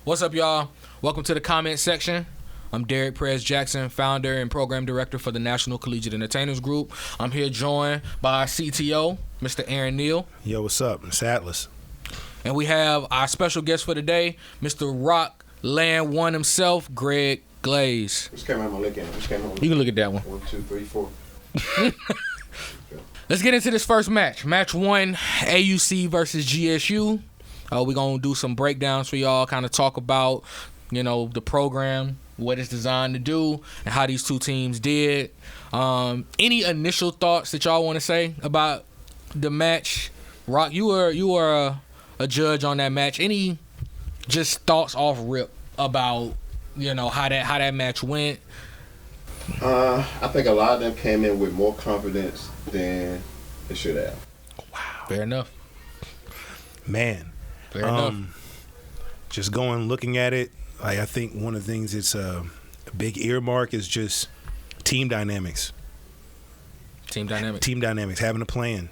What's up, y'all? Welcome to the comment section. I'm Derek Perez Jackson, founder and program director for the National Collegiate Entertainers Group. I'm here joined by our CTO, Mr. Aaron Neal. Yo, what's up? It's Atlas. And we have our special guest for today, Mr. Rock Land One himself, Greg Glaze. Which camera am I looking at? You can look at that one. 1, 2, 3, 4. Let's get into this first match. Match 1, AUC versus GSU. We're going to do some breakdowns for y'all, kind of talk about, the program, what it's designed to do, and how these two teams did. Any initial thoughts that y'all want to say about the match? Rock, you were a judge on that match. Any just thoughts off rip about, how that match went? I think a lot of them came in with more confidence than they should have. Wow. Fair enough. Man. Fair enough. Just looking at it, I think one of the things it's a big earmark is just team dynamics. Team dynamics, having a plan.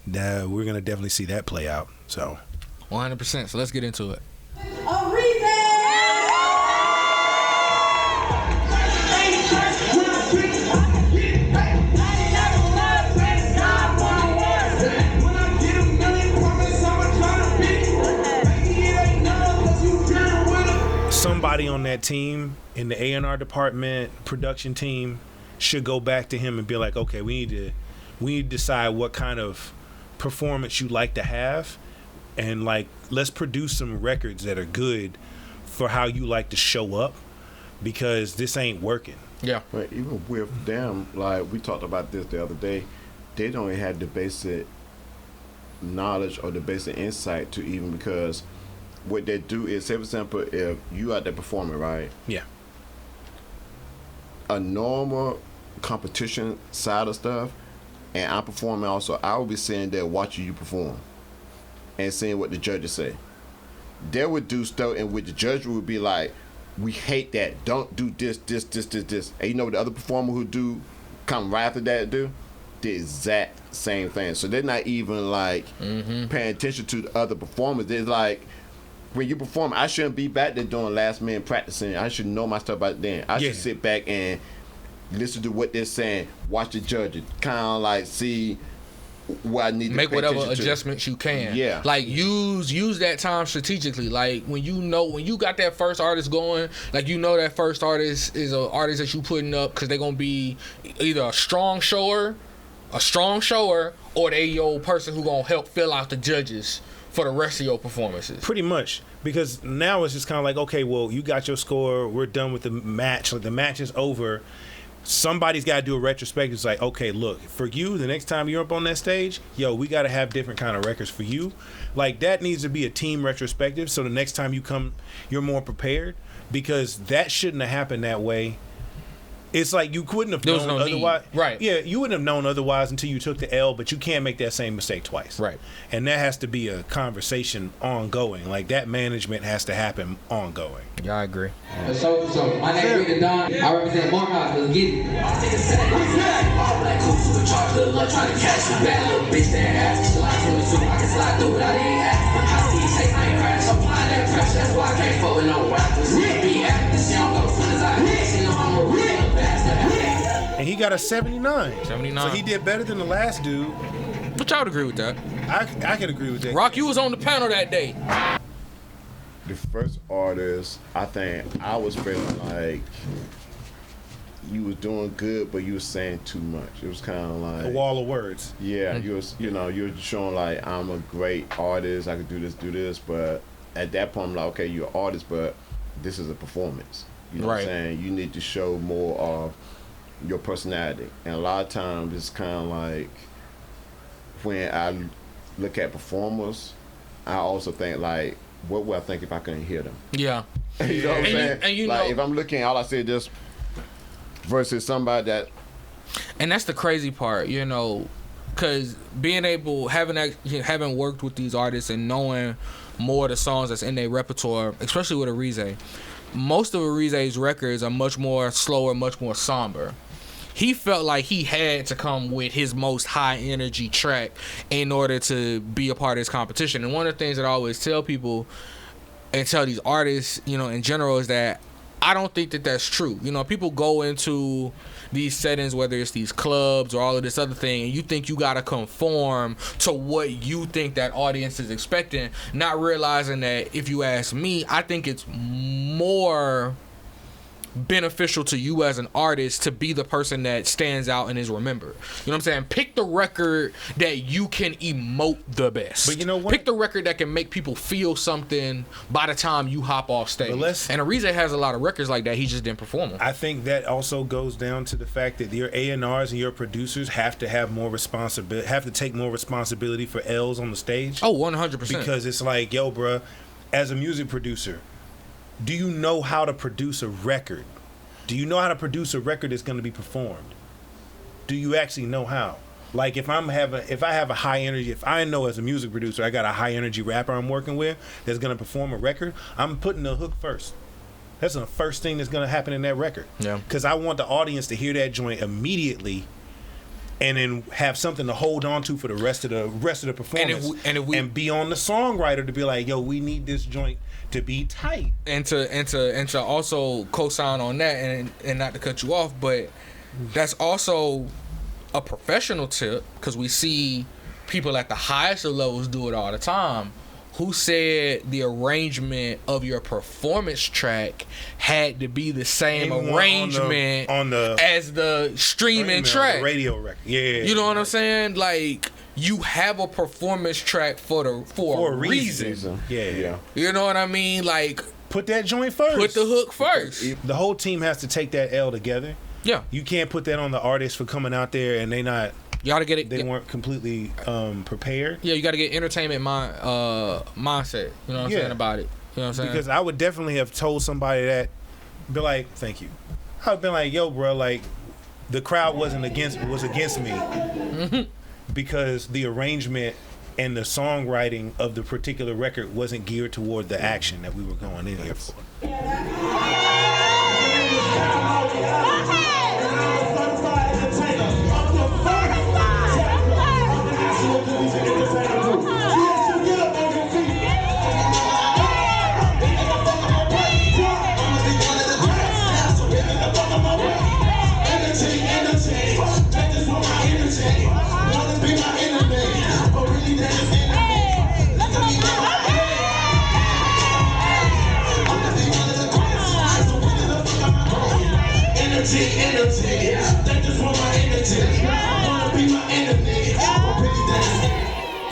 We're going to definitely see that play out. So 100%. So let's get into it. Somebody on that team in the A&R department, production team, should go back to him and be like, okay, we need to decide what kind of performance you like to have, and let's produce some records that are good for how you like to show up, because this ain't working. Yeah. But even with them, we talked about this the other day, they don't even have the basic knowledge or the basic insight to even, because what they do is, say for example, if you out there performing, right? Yeah. A normal competition side of stuff, and I'm performing also, I will be sitting there watching you perform and seeing what the judges say. They would do stuff in which the judge would be like, we hate that, don't do this. And you know what the other performer who do come right after that do? The exact same thing. So they're not even paying attention to the other performers. They're like, when you perform, I shouldn't be back there doing last minute practicing. I should know my stuff by then. I should sit back and listen to what they're saying, watch the judges, kind of see what I need to make pay whatever attention adjustments you can. Yeah. Use that time strategically. When you got that first artist going, that first artist is an artist that you putting up because they're gonna be either a strong shower, or they your person who gonna help fill out the judges for the rest of your performances. Pretty much. Because now it's just kind of okay, well, you got your score. We're done with the match. The match is over. Somebody's got to do a retrospective. It's okay, look, for you, the next time you're up on that stage, we got to have different kind of records for you. That needs to be a team retrospective, so the next time you come, you're more prepared, because that shouldn't have happened that way. It's you couldn't have known otherwise. Right. Yeah, you wouldn't have known otherwise until you took the L, but you can't make that same mistake twice. Right. And that has to be a conversation ongoing. That management has to happen ongoing. Yeah, I agree. So my name is Rick Don. I represent MOGULS. Let's get it. All black coats with charge, little lunch trying to catch you. Bad little bitch that ass. Slide from the suit, I can slide through without any ass. I see take my crash, apply that pressure. That's why I can't fuck with no rappers. Be acting, she don't go as soon as I see no I'm a real bastard. And he got a 79. 79. So he did better than the last dude. But y'all would agree with that. I can agree with that. Rock, you was on the panel that day. The first artist, I think I was feeling like you was doing good, but you was saying too much. It was kind of a wall of words. Yeah, you was, you were showing I'm a great artist, I could do this, but at that point I'm like, okay, you're an artist, but this is a performance. You know what I'm saying? You need to show more of your personality. And a lot of times it's kind of when I look at performers, I also think what would I think if I couldn't hear them? Yeah. You know what I'm saying? And if I'm looking, all I say this versus somebody that. And that's the crazy part, because being able, having worked with these artists and knowing more of the songs that's in their repertoire, especially with Arize, most of Arize's records are much more slower, much more somber. He felt like he had to come with his most high energy track in order to be a part of this competition. And one of the things that I always tell people, and tell these artists, you know, in general, is that I don't think that that's true. You know, people go into these settings, whether it's these clubs or all of this other thing, and you think you gotta conform to what you think that audience is expecting, not realizing that, if you ask me, I think it's more beneficial to you as an artist to be the person that stands out and is remembered. You know what I'm saying? Pick the record that you can emote the best. But you know what? Pick the record that can make people feel something by the time you hop off stage. And the reason has a lot of records like that, he just didn't perform them. I think that also goes down to the fact that your A&Rs and your producers have to have more responsibility, have to take more responsibility for L's on the stage. Oh, 100%. Because it's like, yo, bruh, as a music producer, do you know how to produce a record? Do you know how to produce a record that's going to be performed? Do you actually know how? Like, if I have a high energy, if I know as a music producer I got a high energy rapper I'm working with that's going to perform a record, I'm putting the hook first. That's the first thing that's going to happen in that record. Yeah. Because I want the audience to hear that joint immediately, and then have something to hold on to for the rest of the performance, and be on the songwriter to be like, yo, we need this joint to be tight, and to also co-sign on that, and not to cut you off, but that's also a professional tip, because we see people at the highest of levels do it all the time. Who said the arrangement of your performance track had to be the same arrangement as the streaming track, the radio record? Yeah, you know what I'm saying? Like, you have a performance track for a reason. Yeah. You know what I mean? Like, put that joint first. Put the hook first. The whole team has to take that L together. Yeah. You can't put that on the artist for coming out there and they not. You gotta get it. They weren't completely prepared. Yeah, you gotta get entertainment mindset. You know what I'm saying about it. You know what I'm saying? Because I would definitely have told somebody that, be like, thank you. I've been like, yo, bro, like, the crowd was against me because the arrangement and the songwriting of the particular record wasn't geared toward the action that we were going in here for.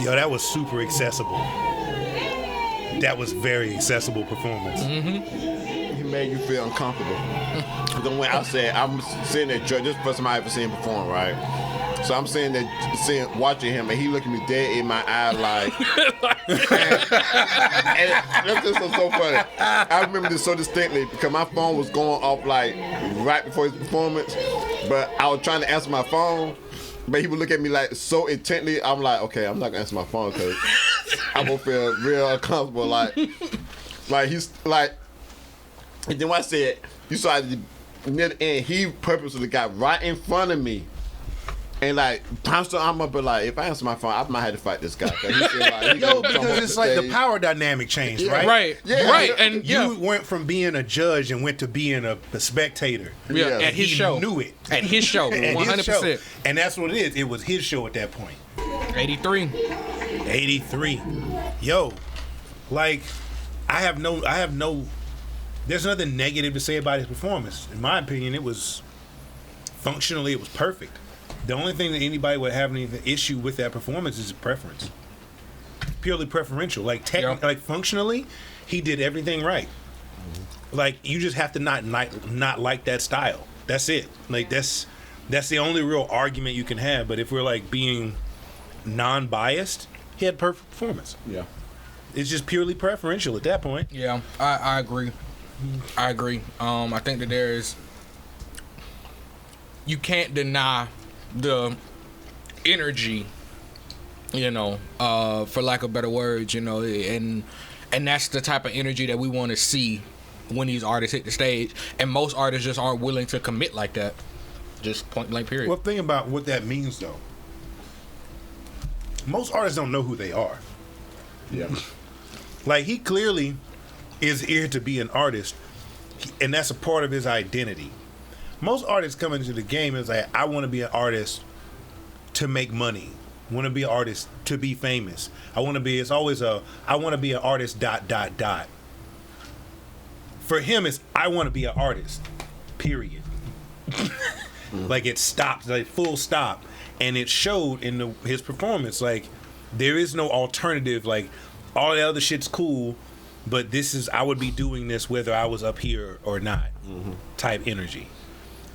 Yo, that was super accessible. That was very accessible performance. He made you feel uncomfortable. Then when I said, I'm sitting there, this is the first time I ever seen him perform, right? So I'm sitting there, watching him, and he looking me dead in my eye like, and this is so funny. I remember this so distinctly because my phone was going off like right before his performance, but I was trying to answer my phone, but he would look at me like so intently. I'm like, okay, I'm not gonna answer my phone because I'm gonna feel real uncomfortable. Like he's like, and then when I said, you saw near the end, he purposely got right in front of me. And like, I'm up, but like, if I answer my phone, I might have to fight this guy. Because it's like the power dynamic changed, right? Right, yeah. Right. And you went from being a judge and went to being a spectator. Yeah, at his show. Knew it. At his show, 100%. And that's what it is. It was his show at that point. 83. Yo, like, I have no. There's nothing negative to say about his performance. In my opinion, it was functionally, it was perfect. The only thing that anybody would have any issue with that performance is preference. Purely preferential. Like like functionally, he did everything right. Like, you just have to not like that style. That's it. Like, that's the only real argument you can have. But if we're like being non-biased, he had perfect performance. Yeah. It's just purely preferential at that point. Yeah, I agree. I think that you can't deny the energy, you know, for lack of better words, you know, and that's the type of energy that we want to see when these artists hit the stage, and most artists just aren't willing to commit like that, just point blank period. Well, think about what that means though. Most artists don't know who they are. Yeah. Like, he clearly is here to be an artist, and that's a part of his identity. Most artists come into the game and say, I want to be an artist to make money. I want to be an artist to be famous. I want to be an artist, ... For him, it's, I want to be an artist, period. Like, it stopped, like, full stop. And it showed in his performance, like, there is no alternative. Like, all the other shit's cool, but I would be doing this whether I was up here or not, type energy.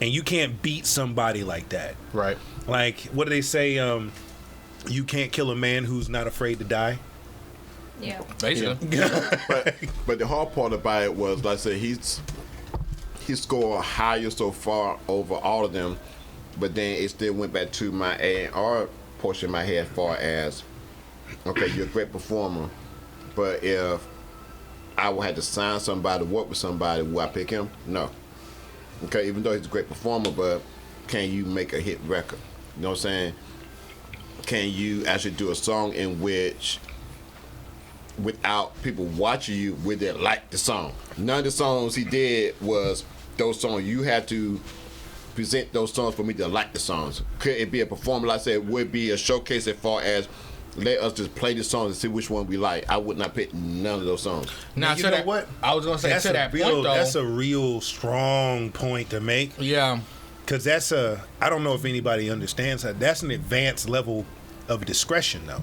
And you can't beat somebody like that. Right. Like, what do they say? You can't kill a man who's not afraid to die. Yeah. Basically. But the hard part about it was, like I said, he scored higher so far over all of them, but then it still went back to my A&R portion in my head as far as, okay, you're a great performer, but if I would have to sign somebody, work with somebody, would I pick him? No. Okay, even though he's a great performer, but can you make a hit record? You know what I'm saying? Can you actually do a song in which, without people watching you, would they like the song? None of the songs he did was those songs. You had to present those songs for me to like the songs. Could it be a performance? Like I said, would it be a showcase as far as let us just play the songs and see which one we like? I would not pick none of those songs. Now, you know what? I was gonna say That's to a that real, point though. that's a real strong point to make. Yeah. Because I don't know if anybody understands that. That's an advanced level of discretion, though.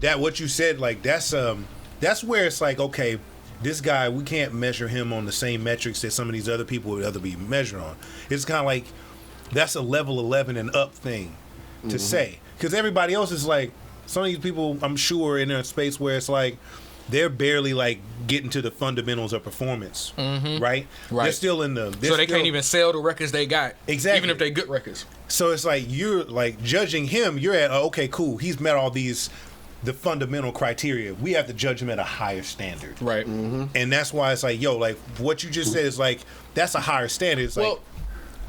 That what you said, like, that's where it's like, okay, this guy, we can't measure him on the same metrics that some of these other people would other be measured on. It's kind of like, that's a level 11 and up thing to say. Because everybody else is like, some of these people, I'm sure, in a space where it's like, they're barely like getting to the fundamentals of performance, right? They're still in the. So they can't even sell the records they got, exactly, even if they're good records. So it's like you're like judging him. You're at okay, cool. He's met all the fundamental criteria. We have to judge him at a higher standard, Right? And that's why it's like, yo, like what you just said is like that's a higher standard. It's like,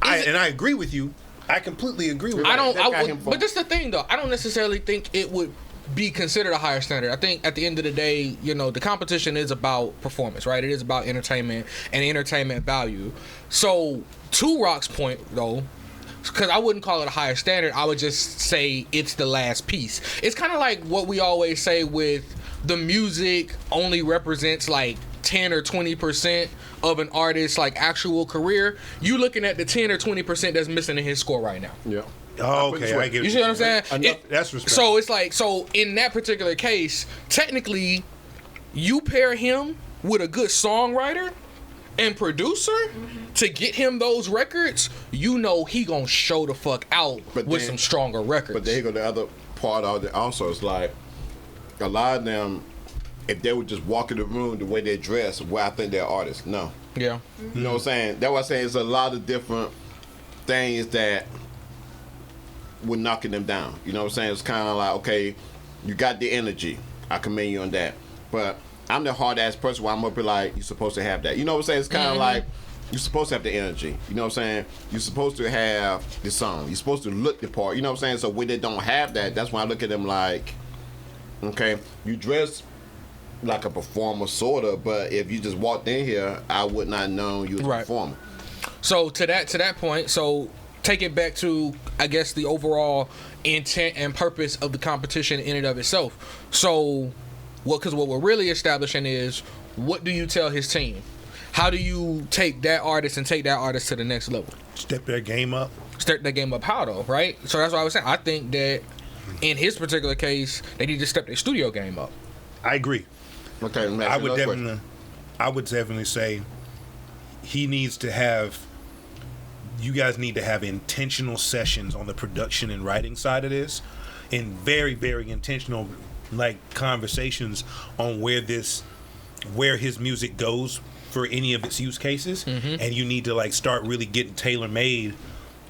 I agree with you. I completely agree with you. But this is the thing, though. I don't necessarily think it would be considered a higher standard. I think at the end of the day, you know, the competition is about performance, right? It is about entertainment and entertainment value. So, to Rock's point, though, because I wouldn't call it a higher standard, I would just say it's the last piece. It's kind of like what we always say with the music only represents like 10 or 20% of an artist's like actual career. You looking at the 10 or 20% that's missing in his score right now. Yeah. Oh, okay, I get you see what I'm saying? That's respect. So it's like, so in that particular case, technically, you pair him with a good songwriter and producer to get him those records, you know he gonna show the fuck out with some stronger records. But there you go, the other part of it also is like, a lot of them, if they would just walk in the room the way they dress, well, I think they're artists. No. Yeah. You know what I'm saying? That's what I'm saying. It's a lot of different things that we're knocking them down. You know what I'm saying? It's kind of like, okay, you got the energy. I commend you on that. But I'm the hard-ass person where I'm going to be like, you're supposed to have that. You know what I'm saying? It's kind of like, you're supposed to have the energy. You know what I'm saying? You're supposed to have the song. You're supposed to look the part. You know what I'm saying? So when they don't have that, that's when I look at them like, okay, you dress like a performer, sort of, but if you just walked in here, I would not know you was a performer. So to that point, so take it back to, I guess, the overall intent and purpose of the competition in and of itself. So, because what we're really establishing is, what do you tell his team? How do you take that artist and take that artist to the next level? Step their game up. Step their game up how, though, right? So that's what I was saying. I think that in his particular case, they need to step their studio game up. I agree. Okay, I would definitely say he needs to have. You guys need to have intentional sessions on the production and writing side of this, and very, very intentional, like, conversations on where his music goes for any of its use cases, and you need to like start really getting tailor made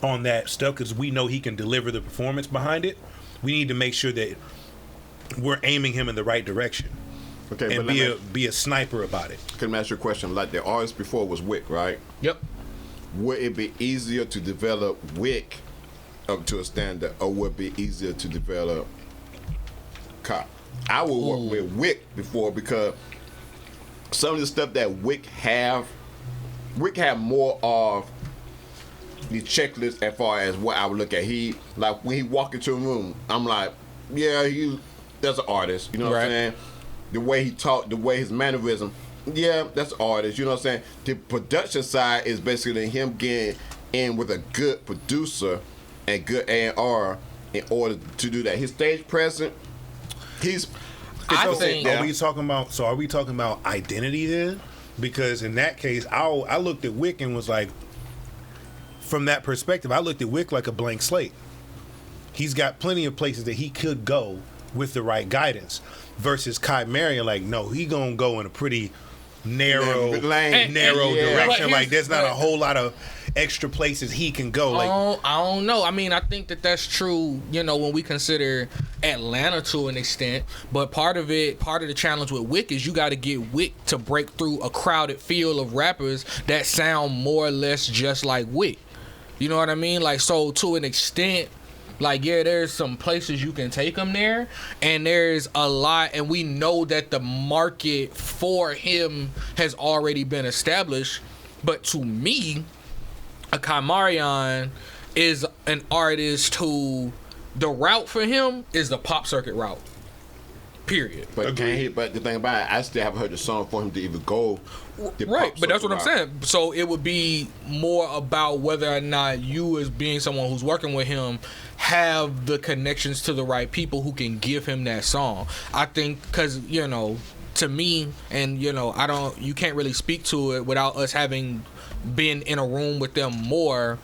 on that stuff because we know he can deliver the performance behind it. We need to make sure that we're aiming him in the right direction. Okay, and be a sniper about it. Can I ask you a question? Like the artist before was Wick, right? Yep. Would it be easier to develop Wick up to a standard, or would it be easier to develop Cop? I would work with Wick before because some of the stuff that Wick have more of the checklist as far as what I would look at. He, like, when he walk into a room, I'm like, yeah, that's an artist. You know what I'm saying? The way he talk, the way his mannerism, yeah, that's an artist. You know what I'm saying? The production side is basically him getting in with a good producer and good A&R in order to do that. His stage presence, he's. Are we talking about identity then? Because in that case, I looked at Wick and was like, from that perspective, I looked at Wick like a blank slate. He's got plenty of places that he could go with the right guidance. Versus Kai Marion, like, no, he gonna go in a pretty narrow direction. Like, there's not a whole lot of extra places he can go. Like, I don't know. I mean, I think that's true, you know, when we consider Atlanta to an extent. But part of the challenge with Wick is you got to get Wick to break through a crowded field of rappers that sound more or less just like Wick. You know what I mean? Like, so to an extent, like, yeah, there's some places you can take him there, and there's a lot, and we know that the market for him has already been established. But to me, a Kamarion is an artist who the route for him is the pop circuit route. Period. But the thing about it, I still haven't heard the song for him to even go. Right, but that's what I'm saying. So it would be more about whether or not you, as being someone who's working with him, have the connections to the right people who can give him that song. I think because, you know, to me, and, you know, you can't really speak to it without us having been in a room with them more.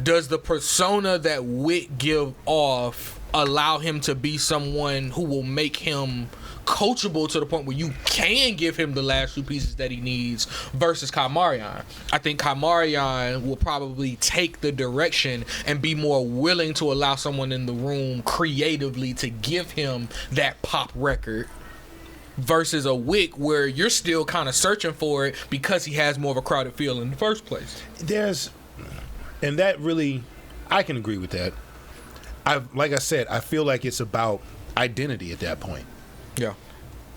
Does the persona that Wick give off allow him to be someone who will make him coachable to the point where you can give him the last two pieces that he needs versus Kamarion? I think Kamarion will probably take the direction and be more willing to allow someone in the room creatively to give him that pop record versus a Wick where you're still kind of searching for it because he has more of a crowded feel in the first place. And that really, I can agree with that. Like I said, I feel like it's about identity at that point. Yeah.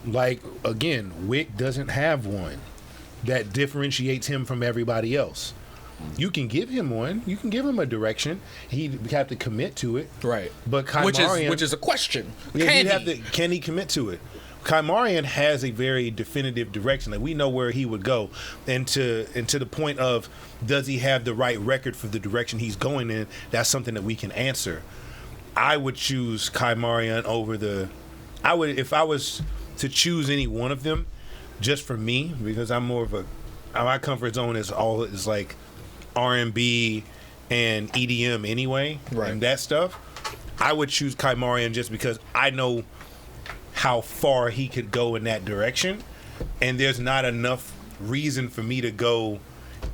Like, again, Wick doesn't have one that differentiates him from everybody else. You can give him one. You can give him a direction. He'd have to commit to it. Right. But Kamarion, which is a question. Can he commit to it? Kamarion has a very definitive direction. Like, we know where he would go. And to the point of, does he have the right record for the direction he's going in? That's something that we can answer. I would choose Kamarion over if I was to choose any one of them, just for me, because I'm more of my comfort zone is like R&B and EDM anyway, right, and that stuff. I would choose Kamarion just because I know how far he could go in that direction, and there's not enough reason for me to go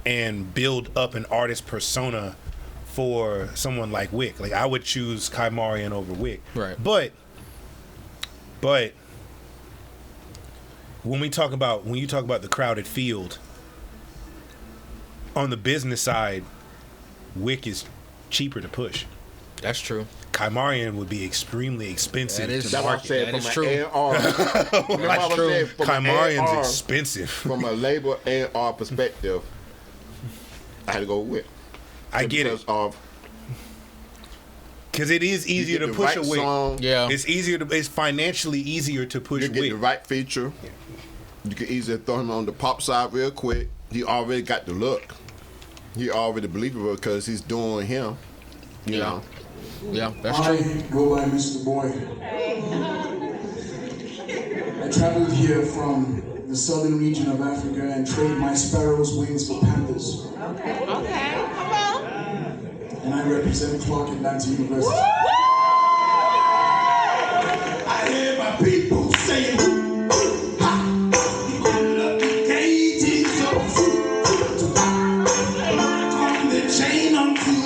and build up an artist persona for someone like Wick. Like, I would choose Kamarion over Wick. Right. But when you talk about the crowded field, on the business side, Wick is cheaper to push. That's true. Kamarion would be extremely expensive to market. That is true. That's true. Kamarion's expensive. From a label A&R perspective, I had to go with. I get it. Because it is easier to push a Wick. Yeah. It's financially easier to push You get Wick. the right feature. You can easily throw him on the pop side real quick. He already got the look. He already believable because he's doing him. You know. Yeah, that's true. I go by Mr. Boy. I traveled here from the southern region of Africa and traded my sparrow's wings for panthers. Okay, come on. And I represent Clark Atlanta University. I hear my people saying, ha, you lucky Katie, so come the chain onto you.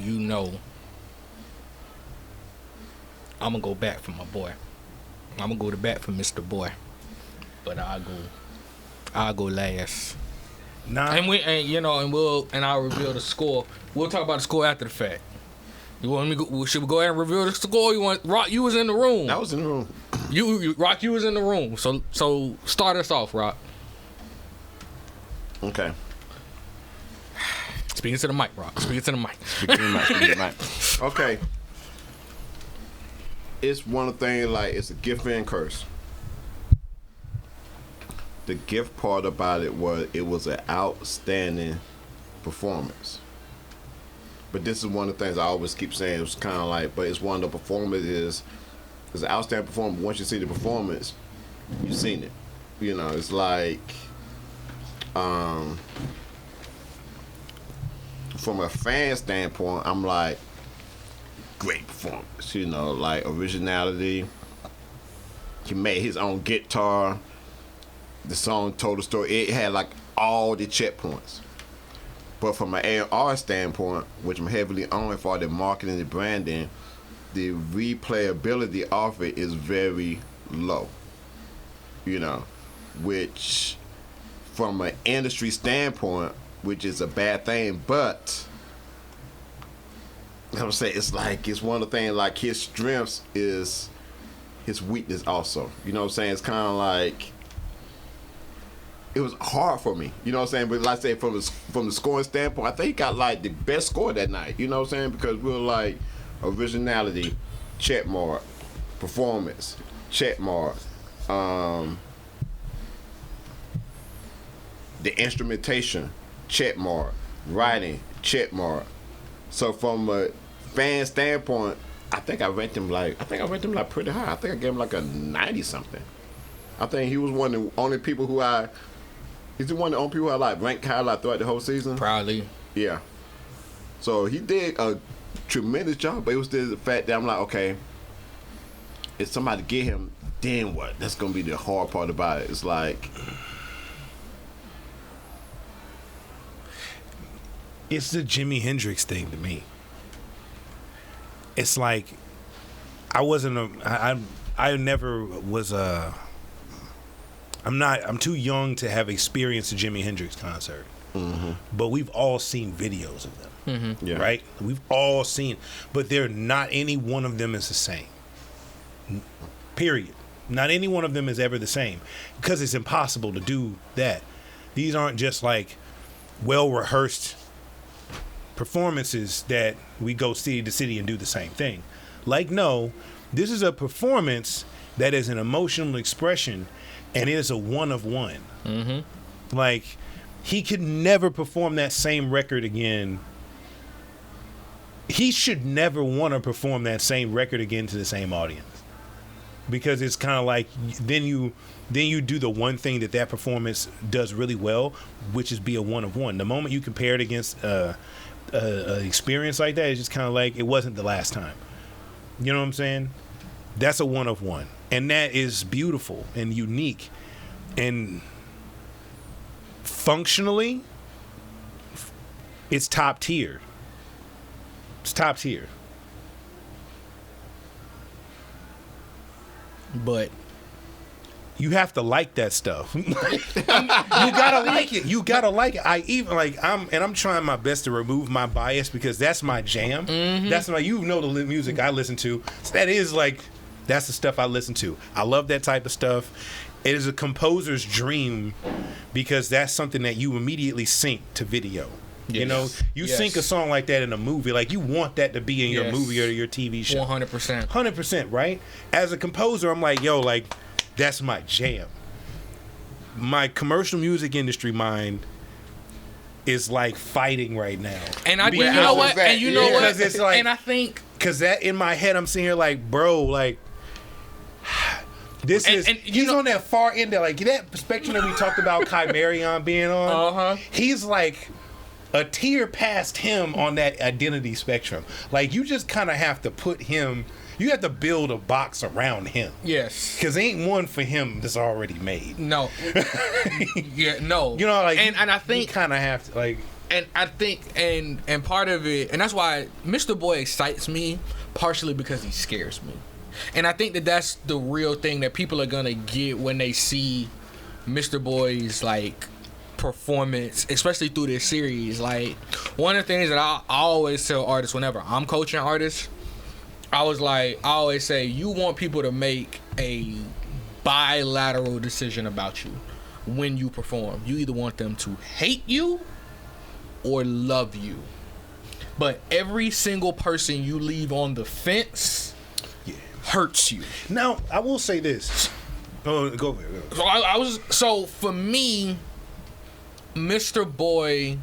You know, I'm gonna go back for my boy. I'm gonna go to bat for Mr. Boy, but I'll go I'll go last. Nah. And I'll reveal the score. We'll talk about the score after the fact. You want me? Should we go ahead and reveal the score? You want Rock? You was in the room. I was in the room. Rock, you was in the room. So start us off, Rock. Okay. Speaking to the mic, Rock. Speaking to the mic. Speaking to the mic. Okay. It's one of the things, like, it's a gift and curse. The gift part about it was an outstanding performance. But this is one of the things I always keep saying. It's kind of like, but it's one of the performances. It's an outstanding performance. Once you see the performance, you've seen it. You know, it's like, from a fan standpoint, I'm like, great performance. You know, like originality. He made his own guitar. The song told the story. It had like all the checkpoints. But from an A&R standpoint, which I'm heavily on for the marketing and branding, the replayability of it is very low. You know, which from an industry standpoint, which is a bad thing, but I'm saying it's like, it's one of the things, like his strengths is his weakness also. You know what I'm saying? It's kind of like, it was hard for me, you know what I'm saying? But like I say, from the scoring standpoint, I think he got like the best score that night, you know what I'm saying? Because we were like, originality, check mark, performance, check mark, the instrumentation, check mark, writing, check mark. So from a fan standpoint, I think I ranked him like pretty high. I think I gave him like a 90 something. I think he was one of the only people who he's one of the only people I like ranked high like throughout the whole season. Probably. Yeah. So he did a tremendous job, but it was still the fact that I'm like, okay, if somebody get him, then what? That's gonna be the hard part about it. It's like, it's the Jimi Hendrix thing to me. It's like, I never was I'm too young to have experienced a Jimi Hendrix concert. Mm-hmm. But we've all seen videos of them. Mm-hmm. Yeah. Right? We've all seen, but they're not any one of them is the same. Period. Not any one of them is ever the same, because it's impossible to do that. These aren't just like well-rehearsed performances that we go city to city and do the same thing. Like, no, this is a performance that is an emotional expression, and it is a one of one. Mm-hmm. Like, he could never perform that same record again. He should never want to perform that same record again to the same audience, because it's kind of like then you do the one thing that performance does really well, which is be a one of one. The moment you compare it against an experience like that, it's just kind of like it wasn't the last time. You know what I'm saying? That's a one of one, and that is beautiful and unique, and functionally, it's top tier. It's top tier. But you have to like that stuff. You gotta like it. You gotta like it. I'm trying my best to remove my bias, because that's my jam. Mm-hmm. That's the music I listen to. So that's the stuff I listen to. I love that type of stuff. It is a composer's dream, because that's something that you immediately sync to video. Yes. You know, you sync a song like that in a movie, like you want that to be in your movie or your TV show. 100%. 100%, right? As a composer, I'm like, yo, like, that's my jam. My commercial music industry mind is like fighting right now. And you know what? Because it's like, and I think, because that in my head, I'm sitting here like, bro, like, he's on that far end of, like, that spectrum that we talked about Chimerion being on. Uh-huh. He's like a tier past him on that identity spectrum. Like, you just kind of have to put him, you have to build a box around him. Yes. Because ain't one for him that's already made. No. Yeah, no. You know, like, and I think you kind of have to, like, and I think, and part of it, and that's why Mr. Boy excites me, partially because he scares me. And I think that's the real thing that people are going to get when they see Mr. Boy's like performance, especially through this series. Like, one of the things that I always tell artists whenever I'm coaching artists, I always say, you want people to make a bilateral decision about you when you perform. You either want them to hate you or love you. But every single person you leave on the fence hurts you. Now, I will say this. Oh, go ahead. So for me, Mr. Boy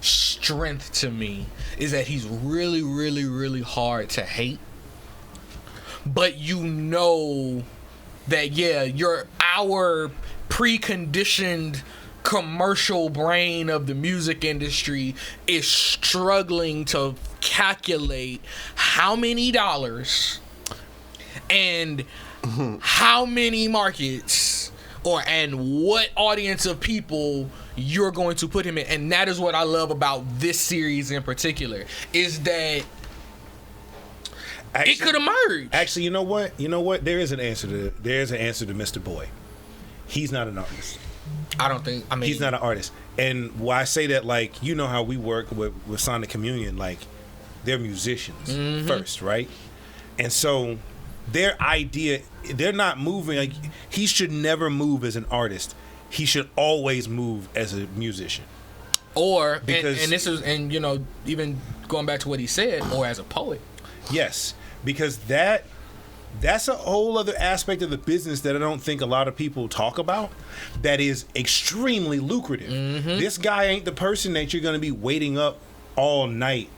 strength to me is that he's really, really, really hard to hate. But you know that, yeah, our preconditioned commercial brain of the music industry is struggling to calculate how many dollars and how many markets and what audience of people you're going to put him in. And that is what I love about this series in particular, is that it could emerge. Actually, you know what? There is an answer to Mr. Boy. He's not an artist. He's not an artist. And why I say that, like, you know how we work with Sonic Communion, like, they're musicians first, right? And so their idea, they're not moving. Like, he should never move as an artist. He should always move as a musician. Or because, and you know, even going back to what he said, or as a poet. Yes, because that's a whole other aspect of the business that I don't think a lot of people talk about, that is extremely lucrative. This guy ain't the person that you're going to be waiting up all night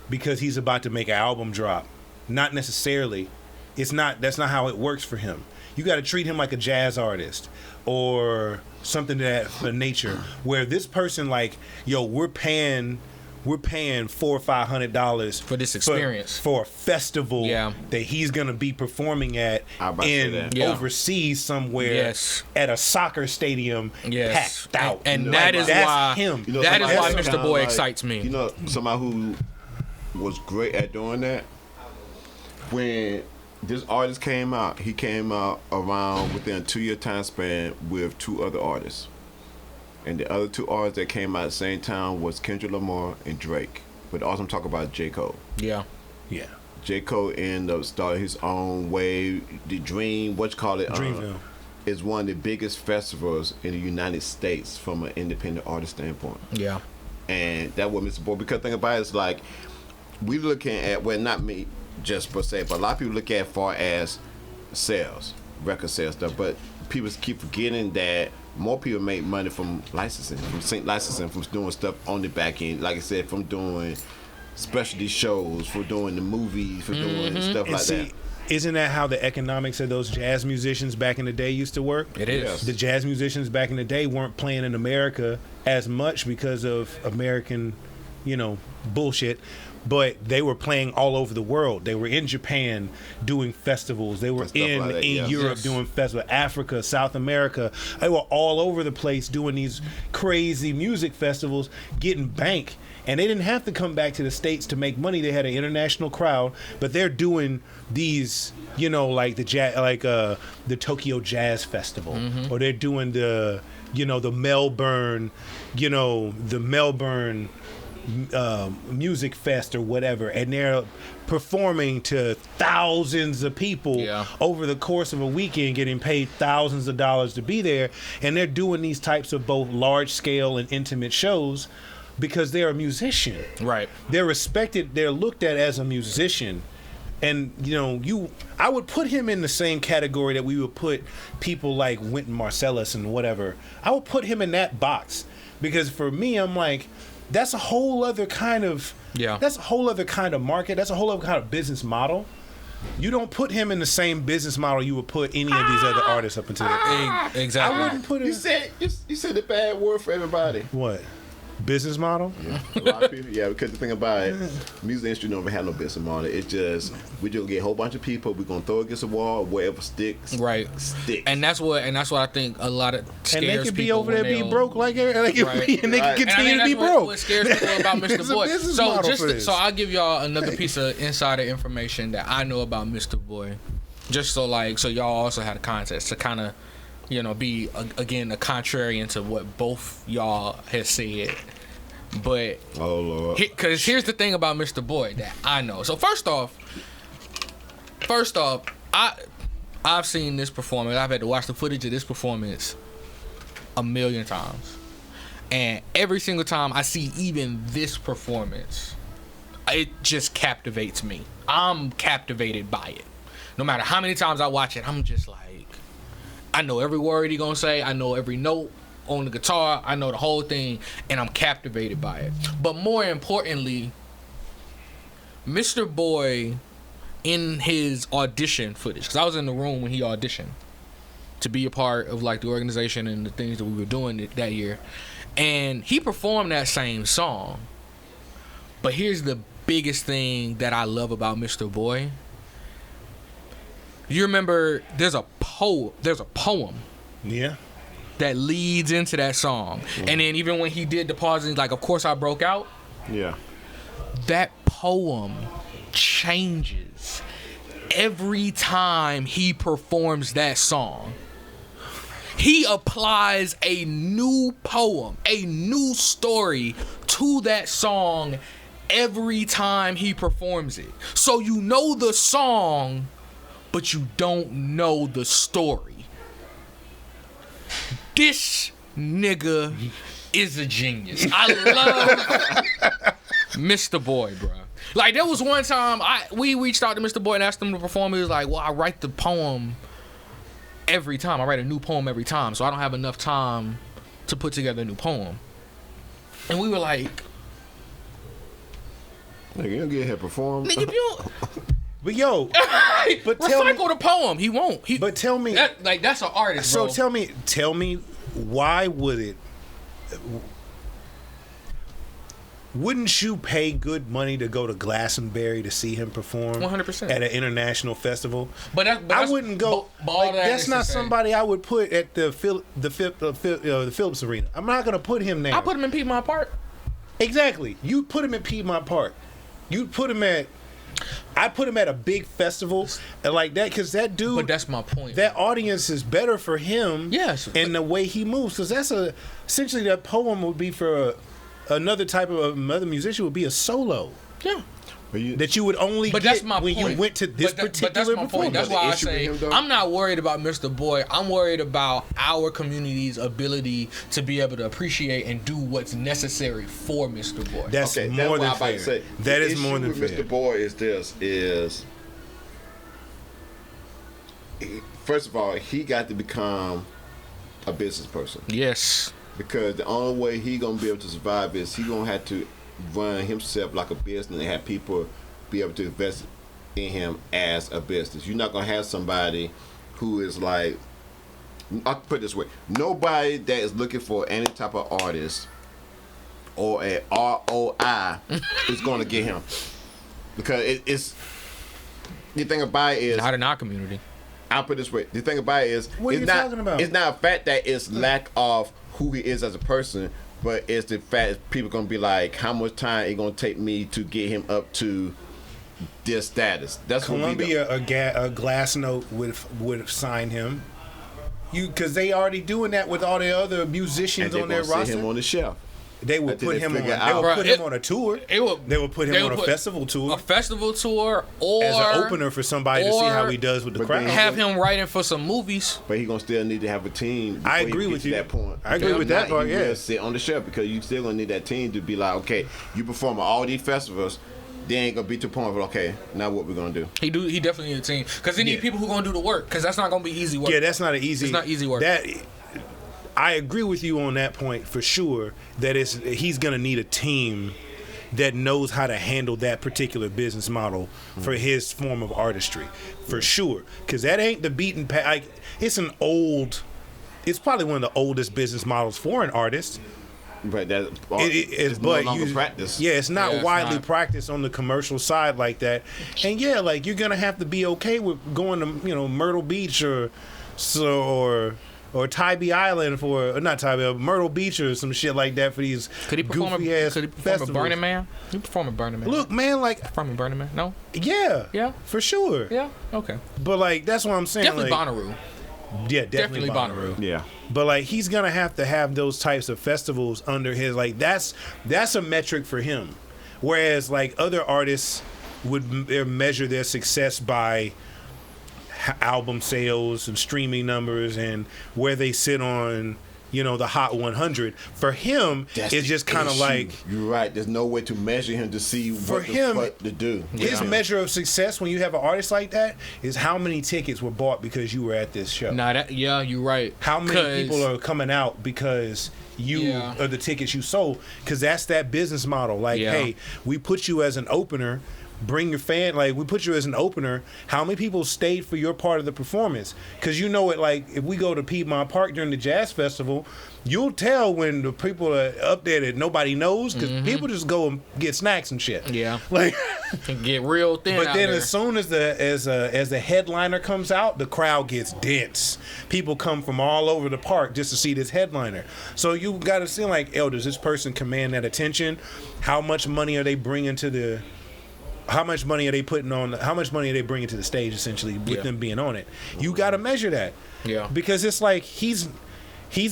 because he's about to make an album drop. Not necessarily. That's not how it works for him. You got to treat him like a jazz artist or something of that nature, where this person, like, yo, we're paying $400 or $500 for this experience for a festival that he's gonna be performing at overseas somewhere at a soccer stadium packed out. And that is why him. You know, that is why that's Mr. Boy like, excites me. You know, somebody who was great at doing that. When this artist came out, he came out around within a 2-year time span with 2 other artists. And the other 2 artists that came out at the same time was Kendrick Lamar and Drake. But also I'm talking about J. Cole. Yeah. J. Cole ended up starting his own way. The Dream, Dreamville. Is one of the biggest festivals in the United States from an independent artist standpoint. Yeah. And that was Mr. Boy. Because think about it, it's like, we looking at, well, not me just per se, but a lot of people look at far as sales, record sales stuff. But people keep forgetting that more people make money from licensing, from doing stuff on the back end. Like I said, from doing specialty shows, for doing the movies, for doing stuff like that. Isn't that how the economics of those jazz musicians back in the day used to work? It is. Yes. The jazz musicians back in the day weren't playing in America as much because of American, bullshit. But they were playing all over the world. They were in Japan doing festivals. They were in Europe doing festivals. Africa, South America. They were all over the place doing these crazy music festivals, getting bank. And they didn't have to come back to the States to make money. They had an international crowd. But they're doing these, like the Tokyo Jazz Festival, or they're doing the Melbourne, music fest or whatever, and they're performing to thousands of people over the course of a weekend, getting paid thousands of dollars to be there. And they're doing these types of both large scale and intimate shows because they're a musician. Right. They're respected. They're looked at as a musician. And I would put him in the same category that we would put people like Wynton Marsalis and whatever. I would put him in that box, because for me, I'm like, that's a whole other kind of that's a whole other kind of market. That's a whole other kind of business model. You don't put him in the same business model you would put any of these other artists up into the exactly. I wouldn't put him. You said the bad word for everybody. What? Business model? Yeah, a lot of people. Yeah, because the thing about it, music industry don't have no business model. It's just we just get a whole bunch of people. We're gonna throw it against the wall, wherever sticks. Right. Sticks. And that's what I think a lot of scares people. And they could be over there, be broke like and they can continue to be broke. What scares people about Mr. Boy. So I'll give y'all another piece of insider information that I know about Mr. Boy, just so y'all also had a context to kind of be again a contrarian to what both y'all has said. But Oh Lord. because here's the thing about Mr. Boy that I know. So first off, I've seen this performance. I've had to watch the footage of this performance a million times, and every single time I see even this performance, it just captivates me. I'm captivated by it. No matter how many times I watch it, I'm just like, I know every word he gonna say. I know every note on the guitar. I know the whole thing, and I'm captivated by it. But more importantly, Mr. Boy, in his audition footage, because I was in the room when he auditioned to be a part of like the organization and the things that we were doing that year, and he performed that same song. But here's the biggest thing that I love about Mr. Boy. You remember there's a poem Yeah. that leads into that song. And then even when he did the pause, like, of course I broke out, Yeah. that poem changes every time he performs that song. He applies a new poem, a new story to that song every time he performs it. So you know the song, but you don't know the story. This nigga is a genius. I love Mr. Boy, bro. Like, there was one time we reached out to Mr. Boy and asked him to perform. He was like, well, I write the poem every time. I write a new poem every time, so I don't have enough time to put together a new poem. And we were like, Nigga, you don't get here perform. nigga, if you don't But yo, but tell me, recycle the poem, he won't. but tell me, That's an artist, so bro. tell me, why would it? Wouldn't you pay good money to go to Glastonbury to see him perform 100%. at an international festival? But I wouldn't go. That's not somebody I would put at the Phillips Arena. I'm not gonna put him there. I put him in Piedmont Park. Exactly. You put him at Piedmont Park. You put him at. I put him at a big festival like that because that dude. But that's my point. That audience is better for him. Yes. And the way he moves, because that's essentially that poem would be for another type of another musician would be a solo. Yeah. That you would only But get that's my when point. you went to this particular but that's my point. performance. That's why I issue with say him, though? I'm not worried about Mr. Boy. I'm worried about our community's ability to be able to appreciate and do what's necessary for Mr. Boy. That's Okay, more that's what than I'm about fair. to say. That The is more issue than with fair. Mr. Boy is this: first of all, he got to become a business person Yes. because the only way he gonna be able to survive is he gonna have to run himself like a business and have people be able to invest in him as a business. You're not gonna have somebody who is like, I'll put it this way: nobody that is looking for any type of artist or a ROI is gonna get him because it's the thing about it is, Not in our community. I'll put it this way: the thing about it is, What are it's you not, talking about? It's not a fact that it's lack of who he is as a person, but it's the fact that people gonna be like, how much time it gonna take me to get him up to this status? That's gonna be the, Columbia, a glass note would sign him. Because they already doing that with all the other and musicians they on their gonna sit roster. him on the shelf. They would until put they him on. figure They out- would put him Bruh, on a tour. They would put him on a festival tour A festival tour or as an opener for somebody to see how or he does with the but crowd. then have him writing for some movies. But he gonna still need to have a team. before I he agree gets with to you. That point. I agree Because with that not, part, he will yeah. sit on the shelf because you still gonna need that team to be like, okay, you perform at all these festivals. They ain't gonna be to the point of okay, now what we're gonna do? He definitely need a team because they need Yeah. people who gonna do the work because that's not gonna be easy work. Yeah, that's not an easy. It's not easy work. That I agree with you on that point for sure. That he's gonna need a team that knows how to handle that particular business model for his form of artistry, for sure. Because that ain't the beaten path. It's It's probably one of the oldest business models for an artist. But that It's no longer practice. Yeah, it's not Yeah, it's widely not. practiced on the commercial side like that. And yeah, like you're gonna have to be okay with going to Myrtle Beach or Tybee Island or not Tybee, Myrtle Beach or some shit like that for these Could he perform? goofy ass Could he perform festivals. a Burning Man? He perform a Burning Man. Look, man, like perform a Burning Man? No. yeah, Yeah. for sure. Yeah. Okay. But like that's what I'm saying. Definitely like, Bonnaroo. Yeah, definitely Bonnaroo. Yeah. But like he's gonna have to have those types of festivals under his like that's a metric for him. Whereas like other artists would measure their success by album sales and streaming numbers and where they sit on the Hot 100. For him, it's just kind of like you're right. There's no way to measure him to see what to do. His measure of success when you have an artist like that is how many tickets were bought because you were at this show. You're right. How many people are coming out because of the tickets you sold? Because that's that business model. Like, hey, we put you as an opener. Bring your fan, like we put you as an opener. How many people stayed for your part of the performance? Because like if we go to Piedmont Park during the jazz festival, you'll tell when the people are up there that nobody knows because people just go and get snacks and shit. Yeah, like get real thin. But then as soon as the headliner comes out, the crowd gets dense. People come from all over the park just to see this headliner. So you got to see like, does this person command that attention? How much money are they bringing to the? How much money are they putting on? How much money are they bringing to the stage? Essentially, with them being on it, you got to measure that. Yeah, because it's like he's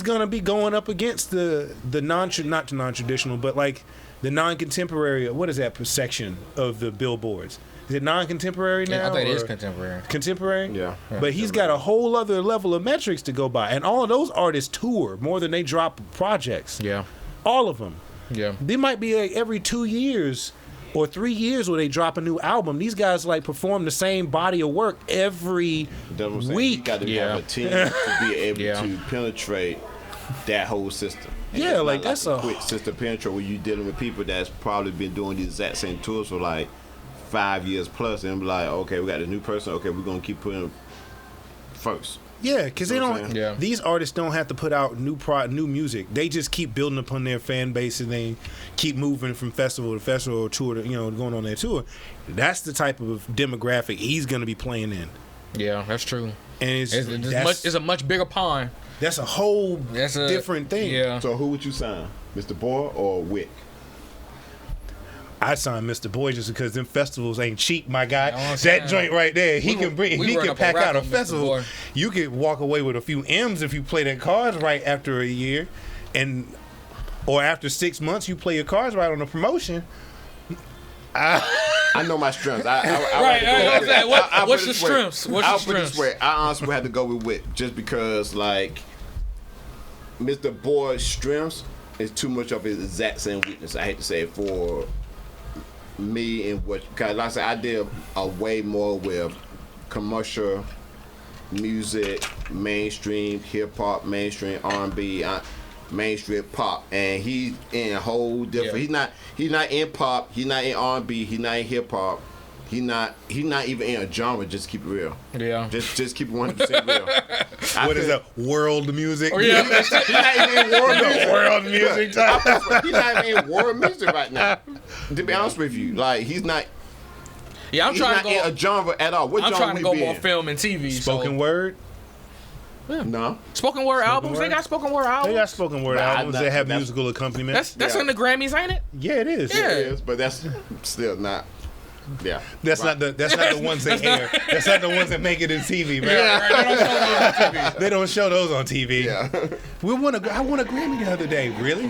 gonna be going up against the not non-traditional, but like the non-contemporary. What is that section of the billboards? Is it non-contemporary now? I think it is contemporary. Contemporary? Yeah. But he's got a whole other level of metrics to go by, and all of those artists tour more than they drop projects. Yeah, all of them. Yeah, they might be like every 2 years. Or 3 years where they drop a new album. These guys like perform the same body of work every week. You got to have a team to be able to penetrate that whole system. And that's a quick system penetrate where you're dealing with people that's probably been doing the exact same tours for like 5 years plus, and be like, okay, we got this new person. Okay, we're gonna keep putting them first. Yeah, because they don't. Yeah. These artists don't have to put out new music. They just keep building upon their fan base, and they keep moving from festival to festival or tour to going on their tour. That's the type of demographic he's going to be playing in. Yeah, that's true. And it's a much bigger pond. That's a whole different thing. Yeah. So who would you sign, Mr. Boy or Wick? I signed Mr. Boy just because them festivals ain't cheap, my guy. That joint right there, he can pack out a festival. You could walk away with a few M's if you play the cards right after a year, or after 6 months you play your cards right on a promotion. I know my strengths. What's your strengths? I honestly would have to go with Wick just because, like, Mr. Boy's strengths is too much of his exact same weakness. I hate to say it for me and because like I said, I did a way more with commercial music, mainstream hip hop, mainstream R&B, mainstream pop, and he's in a whole different. He's not in pop. He's not in R&B. He's not in hip hop. He's not even in a genre. Just keep it real. Yeah. Just keep it 100% real. What is that? World music? Oh, yeah. He's not even in world music. World music. He's not even in world music right now. To be honest with you, like he's not. Yeah, I'm trying to go in a genre at all. What I'm genre trying to go more film and TV. Spoken word. Yeah. No. Spoken word albums. They got spoken word albums. They got spoken word albums that have musical accompaniment. That's in the Grammys, ain't it? Yeah, it is. Yeah, it is, but that's still not. Yeah, that's not the ones they air. That's not the ones that make it in TV, man. Yeah, They don't show those on TV. Yeah. I won a Grammy the other day. Really?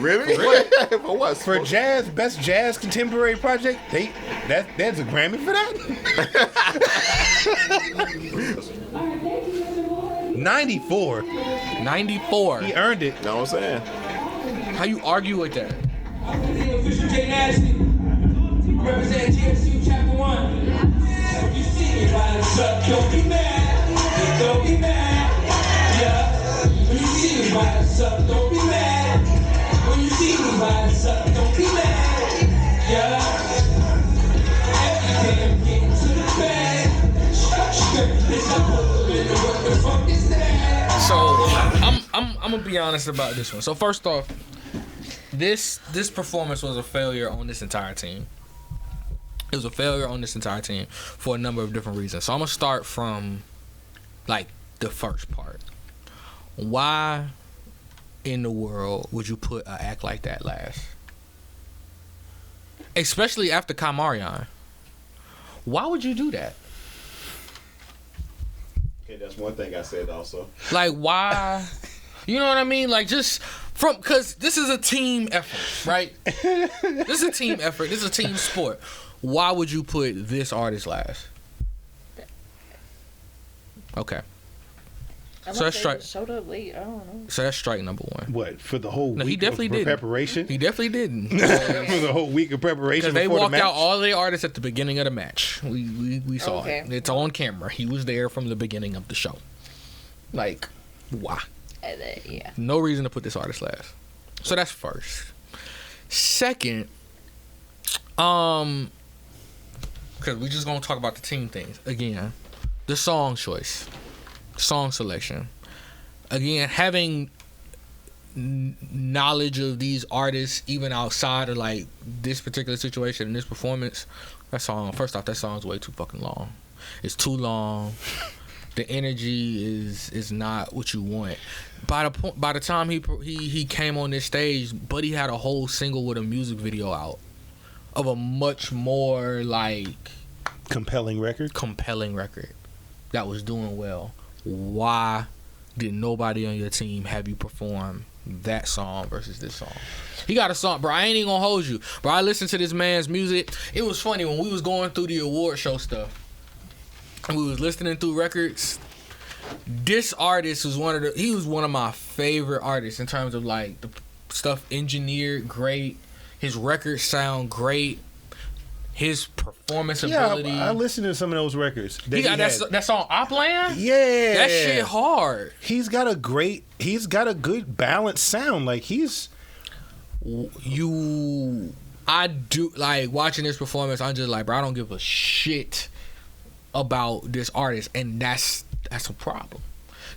For what? For jazz, best jazz contemporary project. That's a Grammy for that. 94. 94. He earned it. Know what I'm saying? How you argue with that? The official J Nasty. Represent GSU Chapter 1. When you see me riding truck, don't be mad. Don't be mad. Yeah. When you see me riding truck, don't be mad. When you see me riding truck, don't be mad. Yeah. Every day I'm getting to the bag. What the fuck is that? So I'm gonna be honest about this one. So first off, this performance was a failure on this entire team. It was a failure on this entire team for a number of different reasons. So I'm gonna start from like the first part. Why in the world would you put an act like that last? Especially after Kamarion. Why would you do that? Okay, that's one thing I said also. Like, why? You know what I mean? Like, just because this is a team effort, right? This is a team effort. This is a team sport. Why would you put this artist last? Okay. So that's strike. Showed up late. I don't know. So that's strike number one. What, for the whole No, week he definitely of didn't. preparation? He definitely didn't. For the whole week of preparation Because they before the walked match? out all the artists at the beginning of the match. We saw Okay. it. It's on camera. He was there from the beginning of the show. Like, why? Yeah. No reason to put this artist last. So that's first. Second, because we just gonna talk about the team things again. The song choice, song selection. Again, having knowledge of these artists, even outside of like this particular situation and this performance, that song. First off, that song's way too fucking long. It's too long. The energy is not what you want. By the time he came on this stage, Buddy had a whole single with a music video out of a much more like compelling record that was doing well. Why did nobody on your team have you perform that song versus this song? He got a song, bro. I ain't even gonna hold you, bro. I listened to this man's music. It was funny when we was going through the award show stuff. And we was listening through records. This artist was he was one of my favorite artists in terms of like the stuff engineered great. His records sound great. His performance ability. I listened to some of those records. He got that song Opland? Yeah. That shit hard. He's got a good balanced sound. Like I do like watching this performance. I'm just like, bro, I don't give a shit about this artist, and that's a problem.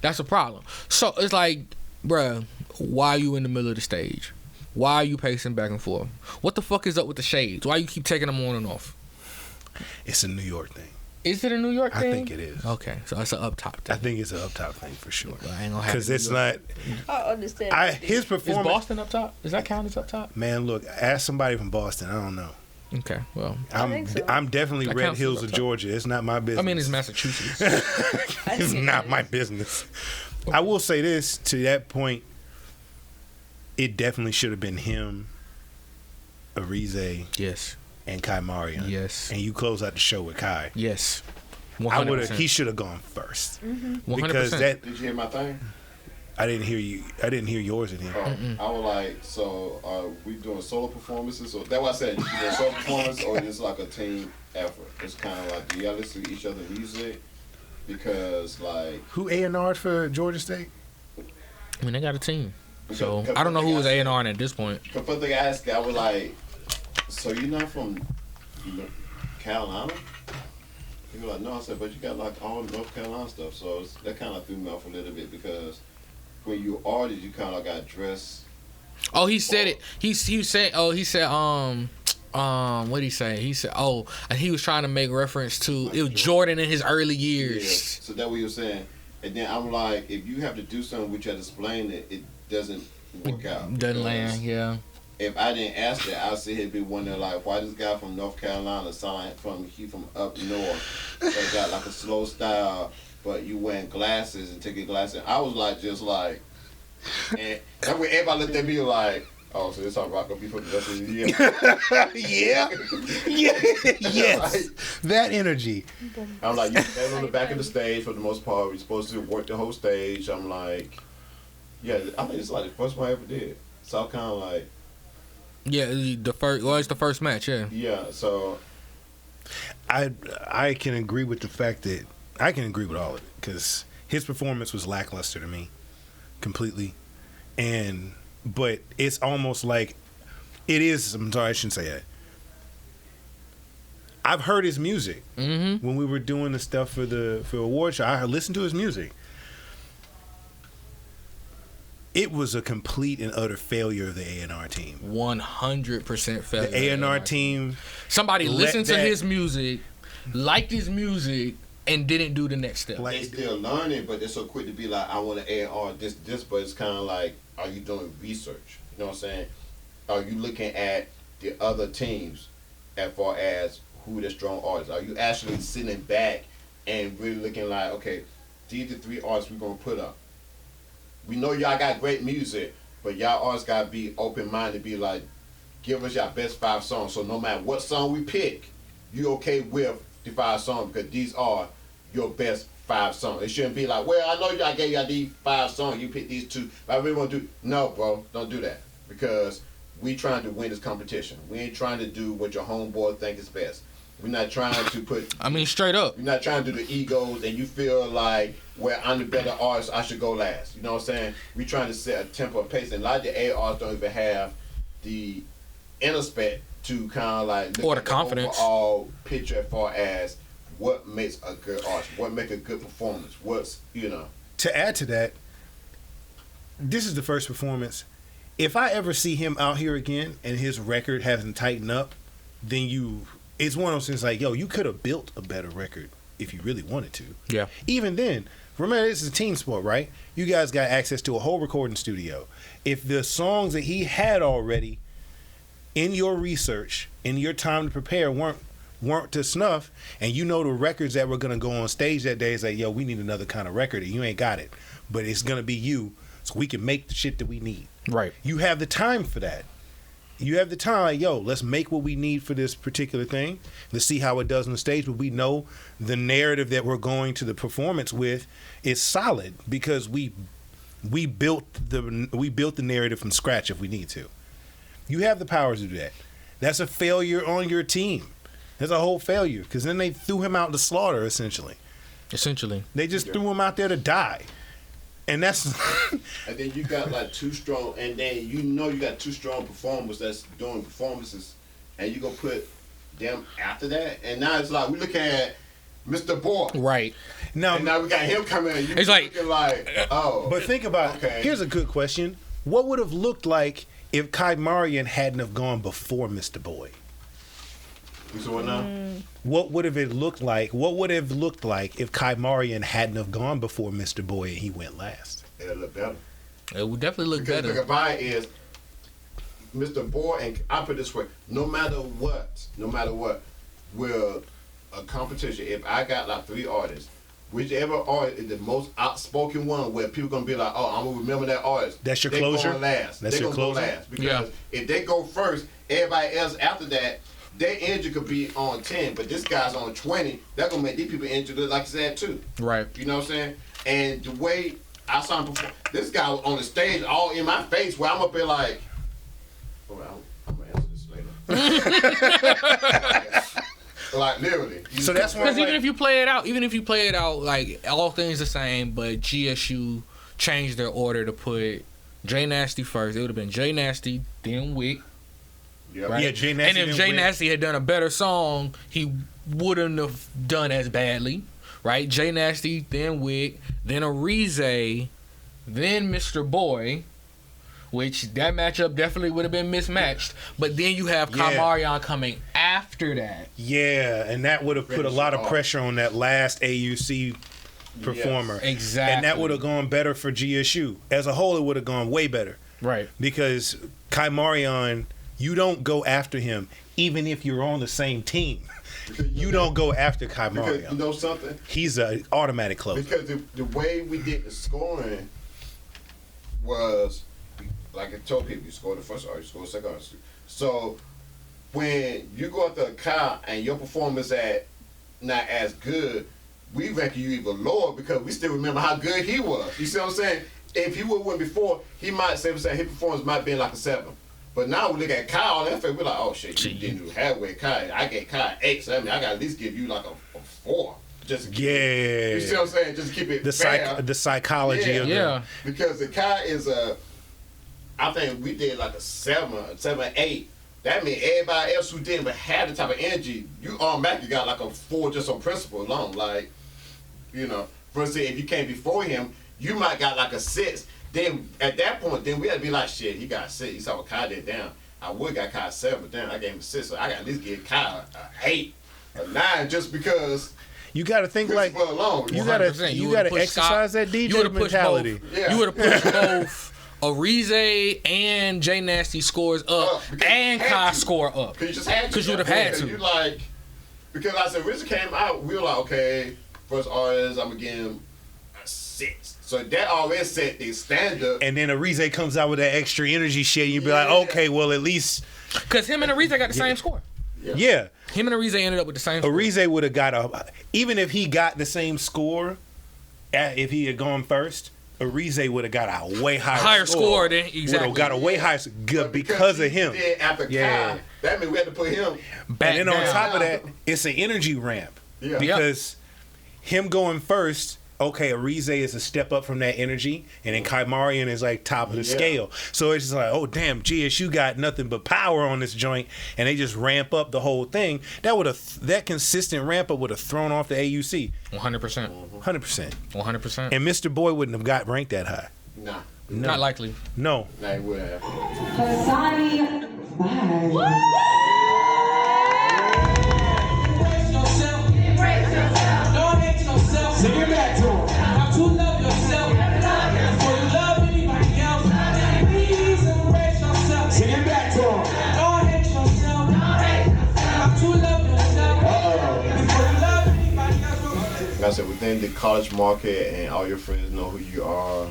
That's a problem. So it's like, bruh, why are you in the middle of the stage? Why are you pacing back and forth? What the fuck is up with the shades? Why you keep taking them on and off? It's a New York thing. Is it a New York thing? I think it is. Okay, so it's an up top thing. I think it's an up top thing for sure. Well, I ain't gonna have because it's not. I understand. His performance. Is Boston up top? Does that count as up top? Man, look, ask somebody from Boston. I don't know. Okay, well, I'm definitely That Red counts Hills as of up top. Georgia. It's not my business. I mean, it's Massachusetts. It's not my business. I will say this, to that point, it definitely should have been him, Arize, Yes. and Kai Marion. Yes. And you close out the show with Kai. Yes. 100%. I would have. He should have gone first. 100%. Because that Did you hear my thing? I didn't hear you. I didn't hear yours in here. I was like, so are we doing solo performances? So that's why I said, you doing solo performance or is like a team effort? It's kind of like, do y'all listen to each other's music? Because like, Who A&R'd for Georgia State? I mean, they got a team. So Because I don't know who was I- A&R at this point. the first thing I asked, I was like, so you're not from Carolina? He was like, no. I said, but you got like all North Carolina stuff. So that kind of threw me off a little bit because when you artist, you kind of got dressed. Oh, he said it. He said. Oh, he said. What did he say? He said. Oh, and he was trying to make reference to it was Jordan in his early years. Yeah. So that's what he was saying. And then I'm like, if you have to do something which you have to explain it, it doesn't work out. Doesn't Because land. Yeah. If I didn't ask that, I'd sit here and be wondering like, why this guy from North Carolina sound like he from up north, but got like a slow style, but you wearing glasses and taking glasses. I was like, just like, and that way everybody looked at me like, oh, so this how rock gonna be for the rest of the year. Yes. That energy. I'm like, you stand on the back of the stage for the most part. We're supposed to work the whole stage. I'm like, yeah, I think it's like the first one I ever did. So I'm kind of like, Yeah. The first. Well, it's the first match. Yeah. yeah. So I can agree with the fact that I can agree with all of it because his performance was lackluster to me, completely, but it's almost like it is. I'm sorry, I shouldn't say that. I've heard his music when we were doing the stuff for award show. I listened to his music. It was a complete and utter failure of the A&R team. 100% failure. The A&R team. Somebody let listened to that- his music, liked his music, and didn't do the next step. Like- they still learning, but they're so quick to be like, I want to A&R this, but it's kind of like, are you doing research? You know what I'm saying? Are you looking at the other teams as far as who the strong artists? Are you actually sitting back and really looking like, okay, these are the 3 artists we're gonna put up. We know y'all got great music, but y'all artists gotta be open-minded, be like, give us your best 5 songs. So no matter what song we pick, you okay with the 5 songs because these are your best 5 songs. It shouldn't be like, well, I know y'all gave y'all these 5 songs, you pick these 2, but I really want to do. No, bro, don't do that because we trying to win this competition. We ain't trying to do what your homeboy think is best. We're not trying to put. I mean, straight up. We're not trying to do the egos and you feel like, well, I'm the better artist, I should go last. You know what I'm saying? We're trying to set a tempo of pace, and a lot of the A artists don't even have the introspect to kind of like look or the at confidence overall picture as far as what makes a good artist, what makes a good performance, what's, you know. To add to that, this is the first performance. If I ever see him out here again and his record hasn't tightened up, then it's one of those things like, yo, you could have built a better record if you really wanted to. Yeah. Even then, remember, this is a team sport, right? You guys got access to a whole recording studio. If the songs that he had already in your research, in your time to prepare, weren't to snuff, and you know the records that were gonna go on stage that day is like, yo, we need another kind of record, and you ain't got it, but it's gonna be you, so we can make the shit that we need. Right. You have the time for that. You have the time, like, yo, let's make what we need for this particular thing. Let's see how it does on the stage, but we know the narrative that we're going to the performance with is solid because we built the narrative from scratch if we need to. You have the power to do that. That's a failure on your team. That's a whole failure because then they threw him out to slaughter, essentially. They just threw him out there to die. And that's... And then you got like 2 strong, and then you know you got 2 strong performers that's doing performances, and you gonna put them after that, and now it's like we look at Mr. Boy. Right. Now we got him coming in. It's like, oh. But think about it. Here's a good question. What would have looked like if Kai Marian hadn't have gone before Mr. Boy? So what now? What would have it looked like? What would it have looked like if Kai Marian hadn't have gone before Mr. Boy and he went last? It'll look better. It would definitely look because better. Because the about it is Mr. Boy, and I put it this way, no matter what, will a competition, if I got like 3 artists, whichever artist is the most outspoken one where people gonna be like, oh, I'm gonna remember that artist. That's your closure? Going last. That's your closure? Go last. Because if they go first, everybody else after that, their energy could be on 10, but this guy's on 20. That's gonna make these people injured, like I said, too. Right. You know what I'm saying? And the way I saw him perform, this guy was on the stage all in my face where I'm up there like, well, I'm gonna answer this later. Like literally. So that's why, because even if you play it out, like all things the same, but GSU changed their order to put Jay Nasty first. It would have been Jay Nasty, then Wick. Yep. Right? Yeah, Jay Nasty. And if Jay Nasty had done a better song, he wouldn't have done as badly, right? Jay Nasty, then Wick, then Arize, then Mr. Boy, which that matchup definitely would have been mismatched. But then you have Kamarion coming after that. Yeah, and that would have put a lot of pressure on that last AUC performer. Yes, exactly. And that would have gone better for GSU. As a whole, it would have gone way better. Right. Because Kamarion, you don't go after him, even if you're on the same team. You don't go after Kamarion. Because you know something? He's an automatic closer. Because the way we did the scoring was, like I told people, you score the first artist, you score the second artist. So when you go after a car and your performance not as good, we rank you even lower because we still remember how good he was. You see what I'm saying? If he would have went before, he might say his performance might be like a 7. But now we look at Kyle and we're like, oh shit, you didn't do halfway Kyle. I get Kyle 8, so I mean I gotta at least give you like a 4. Just to keep it, you see what I'm saying? Just to keep it fair. The psychology of it. Because the Kyle is I think we did like a 7, 8. That means everybody else who didn't but had the type of energy, you automatically got like a 4 just on principle alone. Like, you know, for instance, if you came before him, you might got like a 6. Then at that point, then we had to be like, shit, he got 6. He saw what Kyle did down. I would got Kyle 7, but then I gave him a 6. So I got at least give Kyle a 8, a 9, just because. You got to think like alone. You got to exercise that DJ mentality. You would have pushed both Arize and Jay Nasty scores up and Kai score up. Because you just had to. Because you would have had to. You like, because like I said, Arize came out, we were like, okay, first artist, I'm gonna give him got 6. So that already set the standard. And then Arize comes out with that extra energy shit, and you be like, okay, well, at least. Because him and Arize got the same score. Yeah. Him and Arize ended up with the same score. Arize would have got even if he got the same score, if he had gone first, Arize would have got a way higher score than Would have got a way higher good because of him. After Kai, that means we had to put him back and then down. on top of that, it's an energy ramp. Yeah. Because him going first, okay, Arize is a step up from that energy, and then Kaimarian is like top of the scale. So it's just like, oh damn, GSU got nothing but power on this joint, and they just ramp up the whole thing. That consistent ramp up would have thrown off the AUC. 100%. 100%. 100%. And Mr. Boy wouldn't have got ranked that high. Nah. No. Not likely. No. Nah, he would have. Hassani Vibes. Sing it back to him. How to love yourself before you love anybody else. Please embrace yourself. Sing it back to him. Don't hate yourself. How to love yourself before you love anybody else. Like I said, within the college market and all your friends know who you are,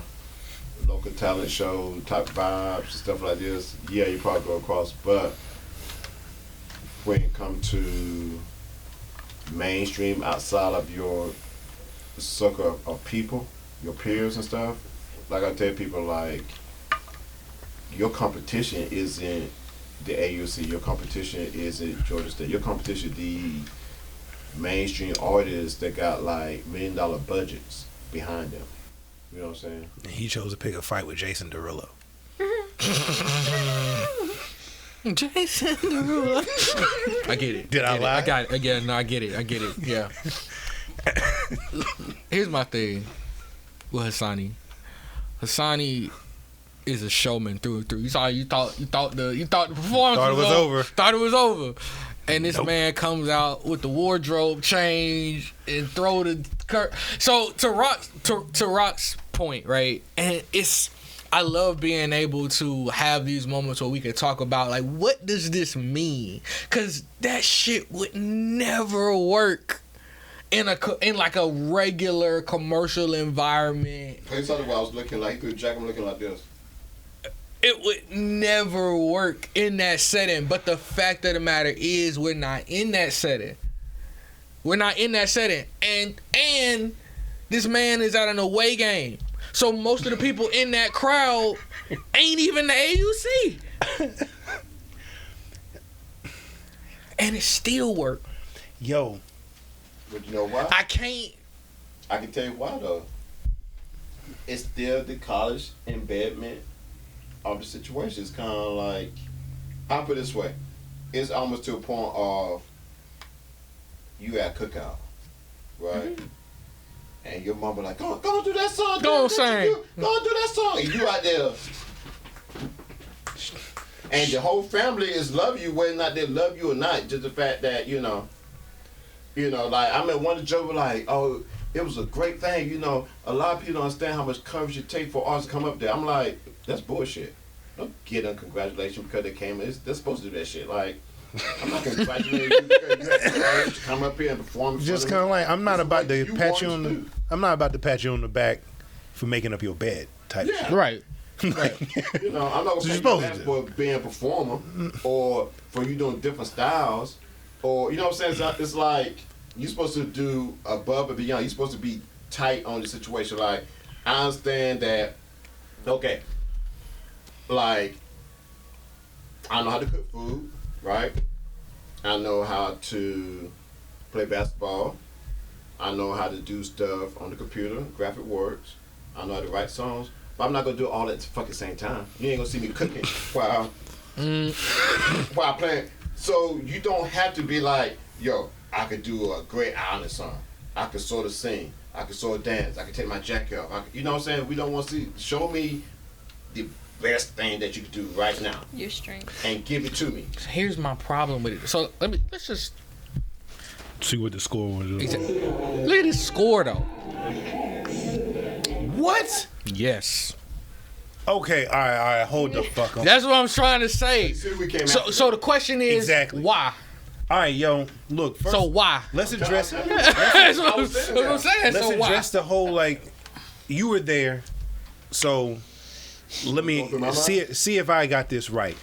local talent show type vibes and stuff like this, yeah, you probably go across. But when it comes to mainstream outside of your circle of people, your peers and stuff, like I tell people, like, your competition isn't the AUC, your competition isn't Georgia State, your competition the mainstream artists that got like $1 million budgets behind them. You know what I'm saying? He chose to pick a fight with Jason Derulo. Jason Derulo. I get it. Did I lie? I got it. Again, no, I get it. I get it. Yeah. Here's my thing with Hassani. Hassani is a showman through and through. You thought the performance was over. Thought it was over. And this man comes out with the wardrobe change and throw the so to Rock's point, right? And I love being able to have these moments where we can talk about, like, what does this mean? Because that shit would never work in like a regular commercial environment. You saw the way I was looking like, he threw Jack, I'm looking like this. It would never work in that setting. But the fact of the matter is, we're not in that setting. We're not in that setting. And this man is at an away game. So most of the people in that crowd ain't even the AUC. And it still worked. Yo. But you know why? I can tell you why, though. It's still the college embedment of the situation. It's kind of like, I'll put it this way. It's almost to a point of you at cookout, right? Mm-hmm. And your mama like, go do that song. Go sing. Go do that song. And you out there. And the whole family is love you, whether or not they love you or not. Just the fact that, you know, like, I mean, one of the jokes was like, oh, it was a great thing. You know, a lot of people don't understand how much courage it takes for artists to come up there. I'm like, that's bullshit. Don't get them congratulations because they came. They're supposed to do that shit. Like, I'm not congratulating you because you had the courage to come up here and perform. Just kind of like, I'm not about to pat you on the. I'm not about to pat you on the back for making up your bed type shit. Right. Right. You know, I'm not going to pay you for being a performer or for you doing different styles or, you know what I'm saying? It's like you're supposed to do above and beyond. You're supposed to be tight on the situation. Like, I understand that, okay, like, I know how to cook food, right? I know how to play basketball. I know how to do stuff on the computer, graphic works. I know how to write songs. But I'm not gonna do all that at the fucking same time. You ain't gonna see me cooking while playing. So you don't have to be like, yo, I could do a great island song. I could sort of sing. I could sort of dance. I could take my jacket off. You know what I'm saying? We don't want to see. Show me the best thing that you can do right now. Your strength. And give it to me. Here's my problem with it. So let's just see what the score was. Exactly. Look at this score though. What? Yes. Okay, all right, hold the fuck up. That's what I'm trying to say. So the question is, exactly why? All right, yo, look. First, so why? Let's address. That's what I'm saying. Let's address the whole like you were there, so let me see if I got this right.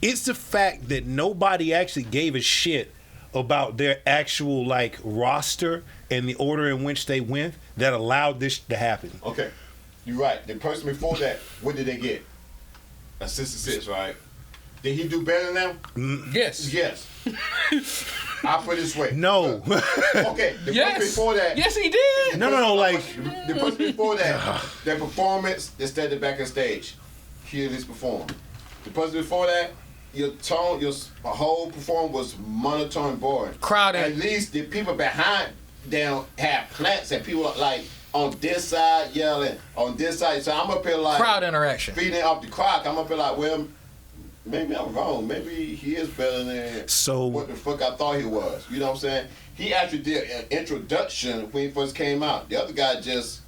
It's the fact that nobody actually gave a shit about their actual like roster and the order in which they went that allowed this to happen. Okay, you're right. The person before that, what did they get? A 66, right? Did he do better than them? Yes. Yes. I'll put it this way. No. Okay, the person before that. Yes, he did. No, like the person before that, their performance, they stepped back on stage. He at least performed. The person before that, your tone, your whole performance was monotone and boring. Crowded. At least the people behind them had plants and people like on this side yelling, on this side. So I'm up here like crowd interaction, feeding off the crowd. I'm up here like, well, maybe I'm wrong. Maybe he is better than what the fuck I thought he was. You know what I'm saying? He actually did an introduction when he first came out. The other guy just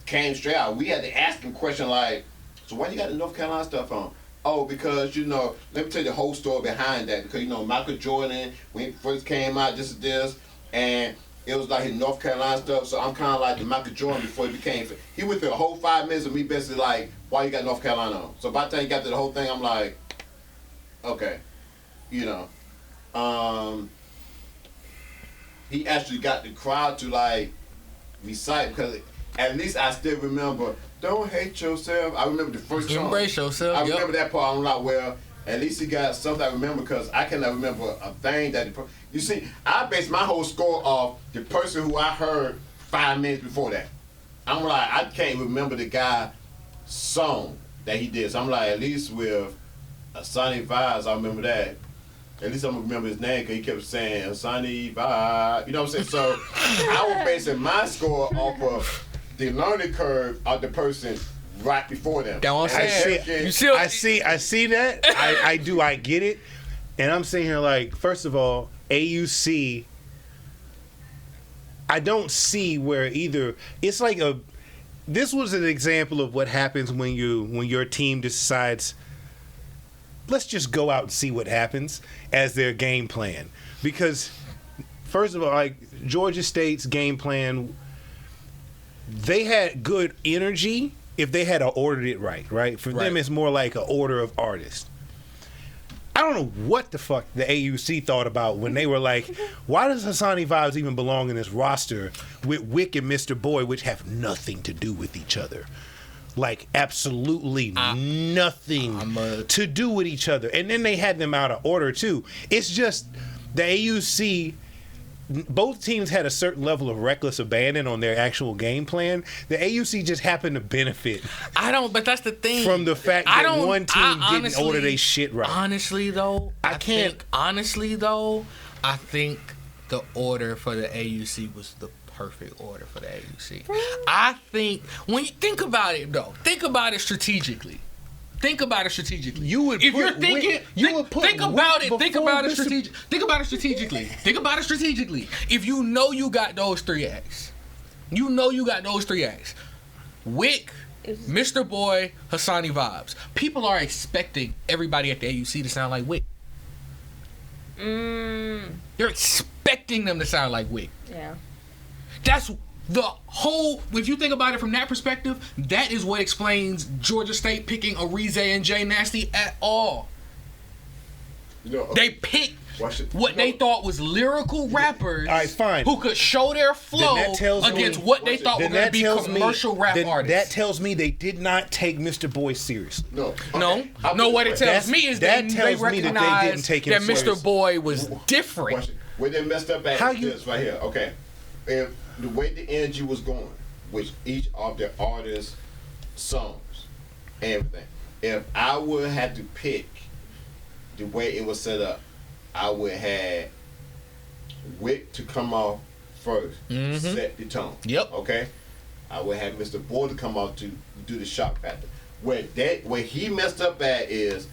came straight out. We had to ask him a question like, so why you got the North Carolina stuff on? Oh, because, you know, let me tell you the whole story behind that. Because, you know, Michael Jordan, when he first came out, this, and it was like his North Carolina stuff. So I'm kind of like the Michael Jordan before he became. He went through a whole 5 minutes of me basically like, why you got North Carolina on? So by the time he got to the whole thing, I'm like, okay, you know. He actually got the crowd to like recite because at least I still remember, don't hate yourself. I remember the first song. Embrace yourself. I remember that part. I'm like, well, at least he got something I remember because I cannot remember a thing that. You see, I based my whole score off the person who I heard 5 minutes before that. I'm like, I can't remember the guy's song that he did. So I'm like, at least with Sonny Vibes, I remember that. At least I'm gonna remember his name because he kept saying Sonny Vibes. You know what I'm saying? So I was basing my score off of the learning curve of the person right before them. That's what I'm saying. I see that. I do. I get it. And I'm sitting here like, first of all, AUC. I don't see where either. It's like this was an example of what happens when your team decides, let's just go out and see what happens as their game plan. Because first of all, like Georgia State's game plan, they had good energy if they had ordered it right? For them, it's more like an order of artists. I don't know what the fuck the AUC thought about when they were like, why does Hassani Vibes even belong in this roster with Wick and Mr. Boy, which have nothing to do with each other? Like, absolutely nothing to do with each other. And then they had them out of order, too. It's just the AUC, both teams had a certain level of reckless abandon on their actual game plan. The AUC just happened to benefit. But that's the thing. From the fact that one team didn't order their shit right. Honestly, though, I think the order for the AUC was the perfect order for the AUC. I think when you think about it, though, think about it strategically. Think about it strategically. You would if put you're thinking, Wick, you would put think about Wick it. Think before about it Mr. strategically. Think about it strategically. Think about it strategically. If you know you got those three acts, Wick, Mr. Boy, Hassani Vibes. People are expecting everybody at the AUC to sound like Wick. You're expecting them to sound like Wick. Yeah. That's the whole. If you think about it from that perspective, that is what explains Georgia State picking Arize and Jay Nasty at all. They picked what they thought was lyrical rappers. All right, fine. Who could show their flow against what they thought were going to be commercial rap artists. That tells me they did not take Mr. Boy seriously. No. What it tells me is they recognized that Mr. Boy was different. Where they messed up at is right here. Okay. If the way the energy was going with each of the artists' songs, everything. If I would have to pick the way it was set up, I would have Wick to come off first, set the tone. Yep. Okay. I would have Mr. Boy to come off to do the shock factor. Where he messed up at is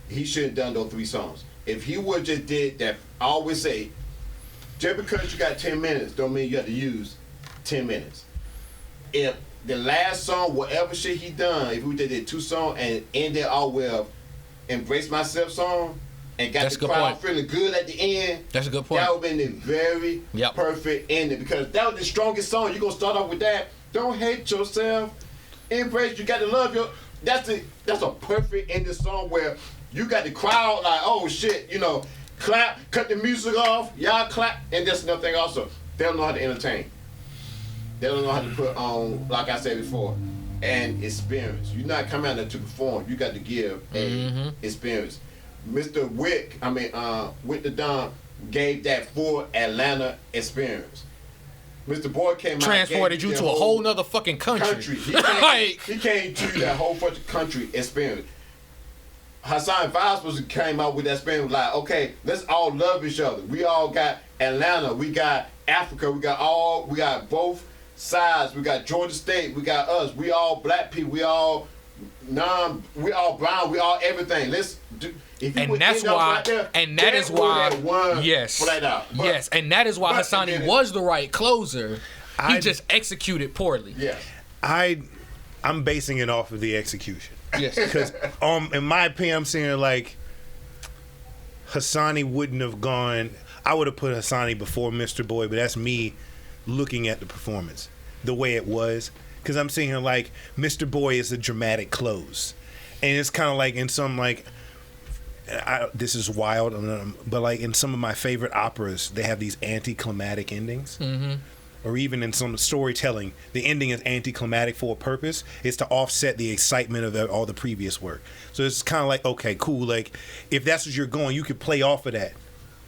he should have done those 3 songs. If he would just did that, I always say, just because you got 10 minutes don't mean you have to use 10 minutes. If the last song, whatever shit he done, if we did 2 songs and ended all with Embrace Myself song and got the crowd feeling good at the end, that's a good point. That would have been the very perfect ending because that was the strongest song. You're going to start off with that Don't hate yourself. Embrace. You got to love your. That's a perfect ending song where you got the crowd like, oh shit, you know, clap, cut the music off, y'all clap, and that's another thing also. They don't know how to entertain. They don't know how to put on, like I said before, an experience. You're not coming out there to perform. You got to give a experience. Mr. Wick the Don gave that full Atlanta experience. Mr. Boy came transported you to a whole nother fucking country. He came to that whole fucking country experience. Hassan Vibes came out with that experience like, okay, let's all love each other. We all got Atlanta, we got Africa, we got both sides, we got Georgia State, we got us, we all black people, we all brown, we all everything. Let's do. And that's why, right there, and that is why, yes, flat out. Yes, and that is why Hassani was the right closer. He just executed poorly. Yes, I'm basing it off of the execution. Yes, because in my opinion, I'm saying like Hassani wouldn't have gone. I would have put Hassani before Mr. Boy, but that's me looking at the performance the way it was. Because I'm seeing like Mr. Boy is a dramatic close, and it's kind of like in some like. This is wild, but like in some of my favorite operas, they have these anticlimactic endings. Or even in some storytelling, the ending is anticlimactic for a purpose. It's to offset the excitement of all the previous work. So it's kind of like, okay, cool. Like, if that's what you're going, you could play off of that.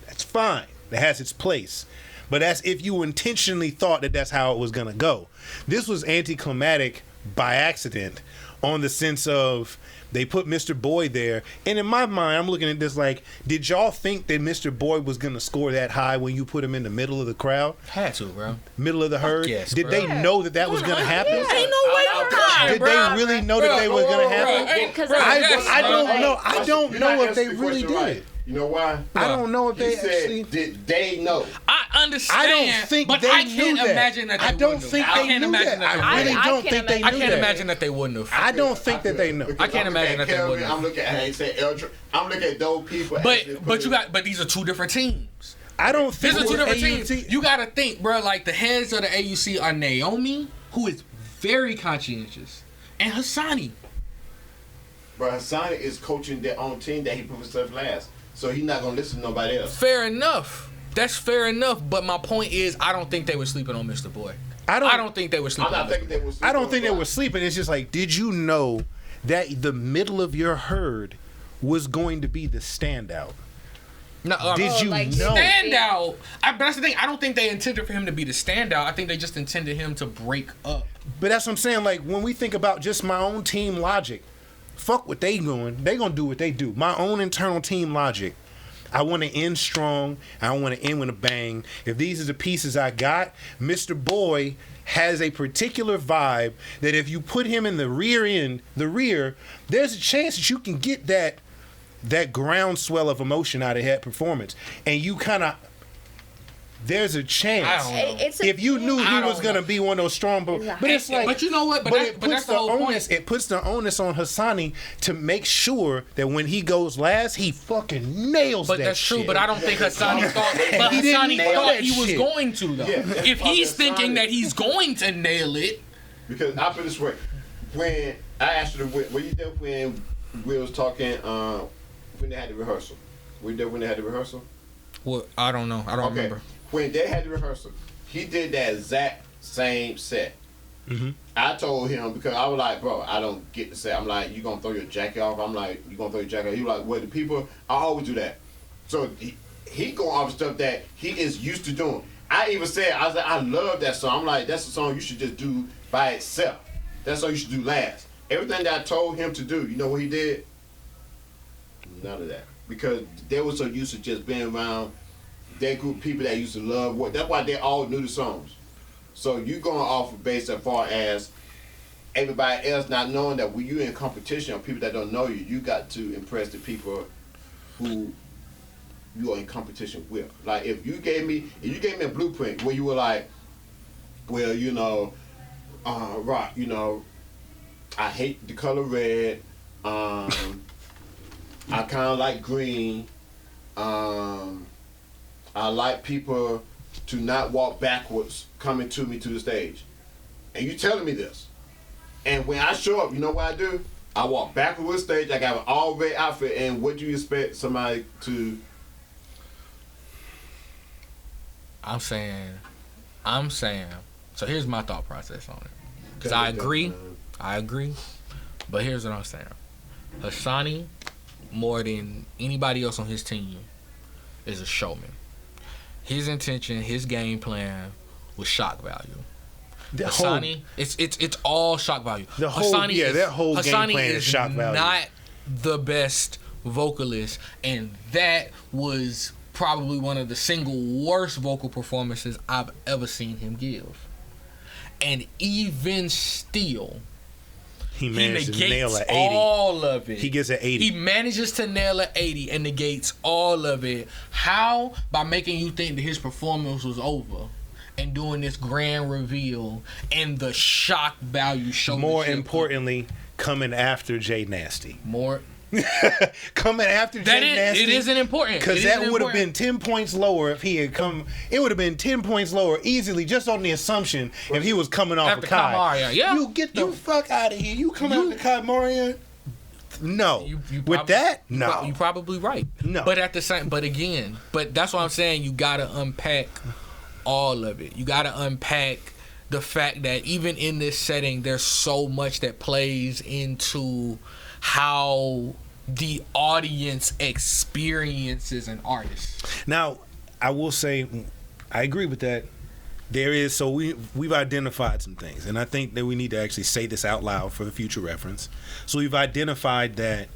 That's fine. It has its place. But that's if you intentionally thought that that's how it was going to go. This was anticlimactic by accident on the sense of they put Mr. Boy there. And in my mind, I'm looking at this like, did y'all think that Mr. Boy was going to score that high when you put him in the middle of the crowd? Had to, bro. Middle of the herd? Yes, did bro. they know that was going to happen? Ain't no way I'm lying, Did bro. they really know that they was going to happen? Because I don't know. I don't know if they really did. Right. You know why? I don't know if He they said, actually. did they know? I understand. I don't think but they I knew can't that. imagine that they I don't wouldn't think have. they I can't knew imagine that. that. I really I don't can't think they knew I can't that. imagine that they wouldn't have. I don't think that they know. I can't imagine that they wouldn't. I'm looking at how they say I'm looking at those people. But these are two different teams. I don't think These are two different AUT teams. You gotta think, bro. Like the heads of the AUC are Naomi, who is very conscientious, and Hassani. But Hassan is coaching their own team that he put himself last. So he's not gonna listen to nobody else. Fair enough. That's fair enough. But my point is, I don't think they were sleeping on Mr. Boy. I don't think they were sleeping. I'm not thinking they were sleeping. I don't think they were sleeping. It's just like, did you know that the middle of your herd was going to be the standout? No, Did you like know? standout? But that's the thing. I don't think they intended for him to be the standout. I think they just intended him to break up. But that's what I'm saying. Like when we think about just my own team logic, fuck what they doing. They gonna do what they do. My own internal team logic. I want to end strong. I want to end with a bang. If these are the pieces I got, Mr. Boy has a particular vibe that if you put him in the rear, there's a chance that you can get that groundswell of emotion out of that performance. And you kind of, there's a chance. I don't know. If you knew he was going to be one of those strong, but it's like, but you know what? But that's the whole onus. point. It puts the onus on Hassani to make sure that when he goes last, he fucking nails that. But that's true. shit. But I don't think Hassani thought. But He didn't Hassani nail thought that he was shit. going to though. Yeah. If he's thinking Hassani- that he's going to nail it, Because I put it this way, when I asked you, were you there when we was talking? When they had the rehearsal, were you there when they had the rehearsal? well, I don't know. I don't remember. When they had the rehearsal, he did that exact same set. I told him because I was like, bro, I don't get the set. I'm like, you gonna throw your jacket off? I'm like, you gonna throw your jacket off? He was like, well, the people, I always do that. So he going off stuff that he is used to doing. I even said, I was like, I love that song. I'm like, that's a song you should just do by itself. That's all you should do last. Everything that I told him to do, you know what he did? None of that. Because they were so used to just being around that group of people that used to love what. That's why they all knew the songs. So you going off of base as far as everybody else not knowing that when you're in competition or people that don't know you, you got to impress the people who you are in competition with. Like if you gave me a blueprint where you were like, well, you know, Rock, you know, I hate the color red. I kind of like green. I like people to not walk backwards coming to me to the stage. and you telling me this. And when I show up, you know what I do? I walk backwards stage. I got an all red outfit. And what do you expect somebody to? I'm saying. So here's my thought process on it. Because I agree. But here's what I'm saying. Hassani, more than anybody else on his team, is a showman. His intention, his game plan was shock value. Hassani, it's all shock value. That whole game plan is shock value. Not the best vocalist, and that was probably one of the single worst vocal performances I've ever seen him give. And even still, he managed to nail an 80. All of it. He gets an 80. He manages to nail an 80 and negates all of it. How? By making you think that his performance was over and doing this grand reveal and the shock value show. More importantly, coming after Jay Nasty. Coming after Jay Nasty. It isn't important. Because that would have been 10 points lower if he had come. It would have been 10 points lower easily, just on the assumption if he was coming off of Kai. Yeah. You get the fuck out of here. You come after Kai Marion. No. No. You're probably right. No. But at the same, but that's what I'm saying. You gotta unpack all of it. You gotta unpack the fact that even in this setting, there's so much that plays into how the audience experiences an artist. Now, I will say, I agree with that. There is, so we've identified some things, and I think that we need to actually say this out loud for the future reference. So we've identified that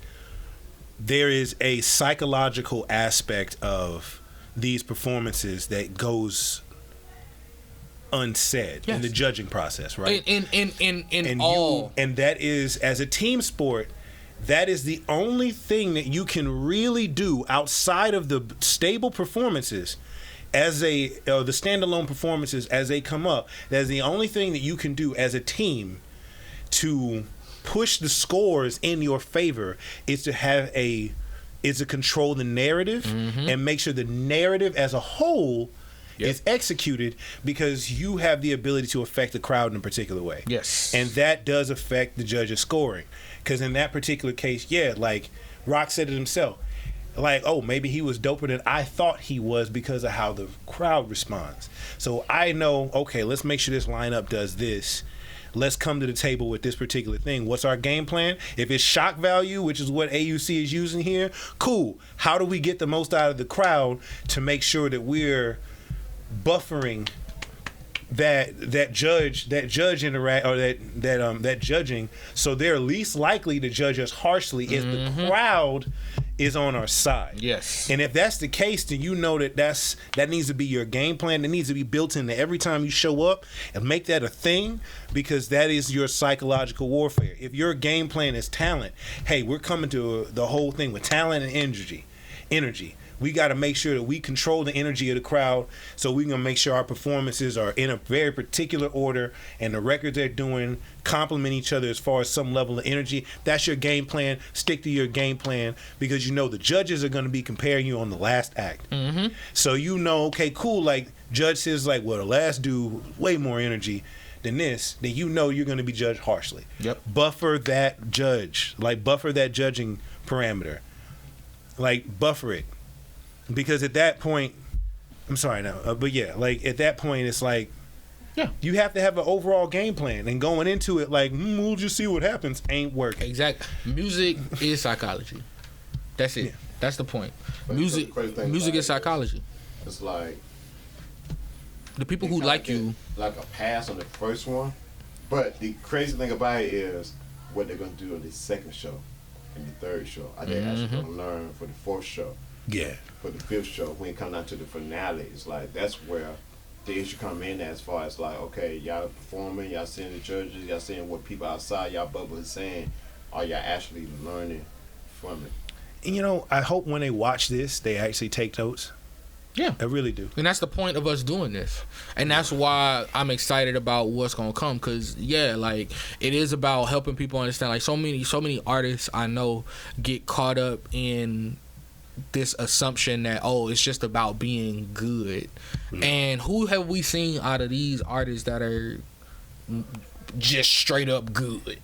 there is a psychological aspect of these performances that goes unsaid in the judging process, right? And that is, as a team sport, that is the only thing that you can really do outside of the stable performances, as the standalone performances as they come up. That's the only thing that you can do as a team to push the scores in your favor, is to control the narrative and make sure the narrative as a whole is executed, because you have the ability to affect the crowd in a particular way. Yes. And that does affect the judge's scoring. Because in that particular case, like Rock said it himself, like, oh, maybe he was doper than I thought he was because of how the crowd responds. So I know, okay, let's make sure this lineup does this. Let's come to the table with this particular thing. What's our game plan? If it's shock value, which is what AUC is using here, cool. How do we get the most out of the crowd to make sure that we're buffering that judge interact, or that judging, so they're least likely to judge us harshly if the crowd is on our side. Yes. And if that's the case, then you know that needs to be your game plan. That needs to be built into every time you show up, and make that a thing, because that is your psychological warfare. If your game plan is talent, hey, we're coming to the whole thing with talent and energy. We got to make sure that we control the energy of the crowd, so we can make sure our performances are in a very particular order, and the records they're doing complement each other as far as some level of energy. That's your game plan. Stick to your game plan, because you know the judges are going to be comparing you on the last act. So you know, okay, cool, like judge says, like, well, the last dude way more energy than this, then you know you're going to be judged harshly. Yep. Buffer that judge, like buffer that judging parameter, like buffer it. Because at that point, I'm sorry now, but yeah, like at that point, it's like, you have to have an overall game plan, and going into it like, we'll just see what happens, ain't working. Exactly. Music is psychology. That's it. That's the point. Music is psychology. It's like the people who like you, like a pass on the first one, but the crazy thing about it is what they're gonna do on the second show and the third show. I think actually gonna learn for the fourth show. Yeah. For the fifth show, when it comes down to the finale, it's like that's where the issue come in, as far as like, okay, y'all performing, y'all seeing the judges, y'all seeing what people outside y'all bubble is saying, are y'all actually learning from it? And you know, I hope when they watch this, they actually take notes. Yeah, I really do. And that's the point of us doing this, and that's why I'm excited about what's gonna come. Cause like it is about helping people understand. Like so many artists I know get caught up in this assumption that, oh, it's just about being good. And who have we seen out of these artists that are just straight up good?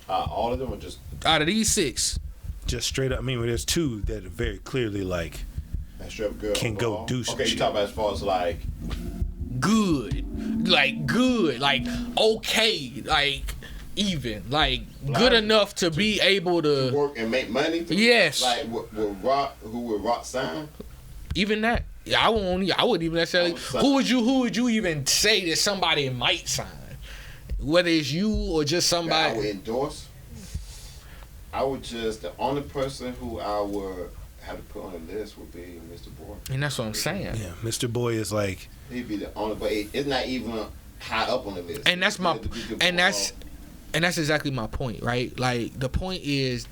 All of them are just Out of these 6, Just straight up. I mean, there's 2 that are very clearly like strip girl can go overall. do some Okay, you shit. talk about as far as like good, like okay, like even, like good enough to be able to work and make money. Yes. Like with Rock, who would Rock sign? even that. Yeah, I wouldn't even necessarily. Who would you even say that somebody might sign? Whether it's you or just I somebody. would endorse. I would just the only person who I would have to put on the list would be Mr. Boy. And that's what I'm saying. Yeah, Mr. Boy is like He'd be the only, but it's not even high up on the list. And that's my, and that's exactly my point, right? Like the point is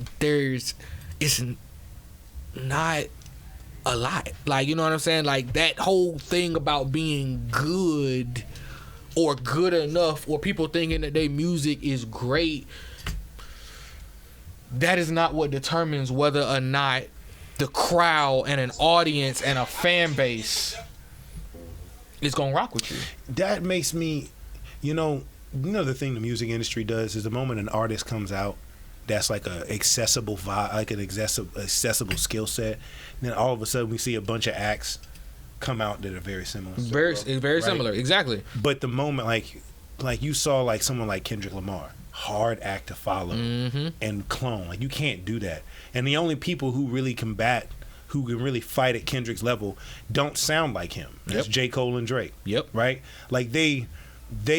it's not a lot. Like, you know what I'm saying? Like that whole thing about being good or good enough or people thinking that their music is great, that is not what determines whether or not the crowd and an audience and a fan base is gonna rock with you. that makes me, the thing the music industry does is the moment an artist comes out that's like a accessible vibe, like an accessible skill set, then all of a sudden we see a bunch of acts come out that are very similar. Very Right. similar, exactly. But the moment like you saw like someone like Kendrick Lamar, hard act to follow and clone. Like you can't do that. And the only people who really who can really fight at Kendrick's level don't sound like him. That's Yep. J. Cole and Drake. Yep. Right? Like they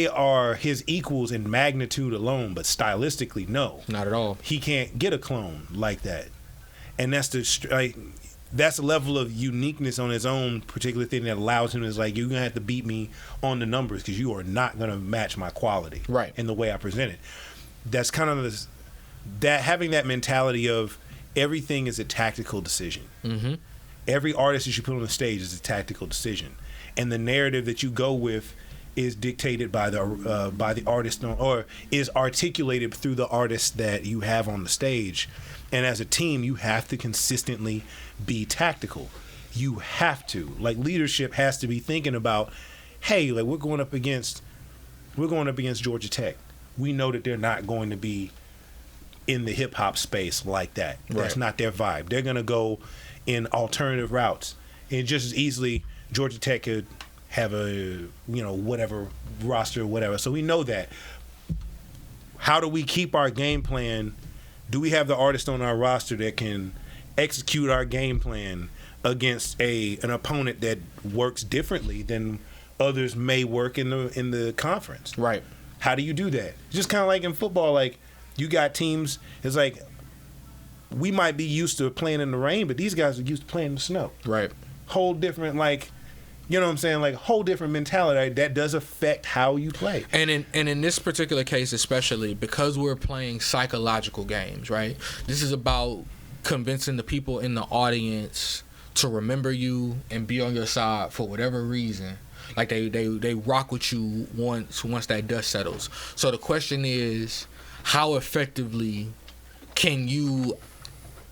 are his equals in magnitude alone, but stylistically, no. Not at all. He can't get a clone like that. And that's that's a level of uniqueness on his own particular thing that allows him to, like, you're going to have to beat me on the numbers because you are not going to match my quality. Right. In the way I present it. That's kind of that having that mentality of everything is a tactical decision. Mm-hmm. Every artist that you put on the stage is a tactical decision. And the narrative that you go with is dictated by the artist or is articulated through the artist that you have on the stage. And as a team, you have to consistently be tactical. You have to. Like, leadership has to be thinking about, hey, like we're going up against Georgia Tech. We know that they're not going to be in the hip hop space like that. That's Right. not their vibe. They're going to go in alternative routes. And just as easily, Georgia Tech could have a, whatever roster or whatever. So we know that. How do we keep our game plan? Do we have the artist on our roster that can execute our game plan against an opponent that works differently than others may work in the conference? Right. How do you do that? Just kind of like in football, like you got teams. It's like we might be used to playing in the rain, but these guys are used to playing in the snow. Right. Whole different, like, you know what I'm saying? Like, whole different mentality that does affect how you play. And in this particular case, especially because we're playing psychological games, right? This is about convincing the people in the audience to remember you and be on your side for whatever reason. Like they rock with you once that dust settles. So the question is, how effectively can you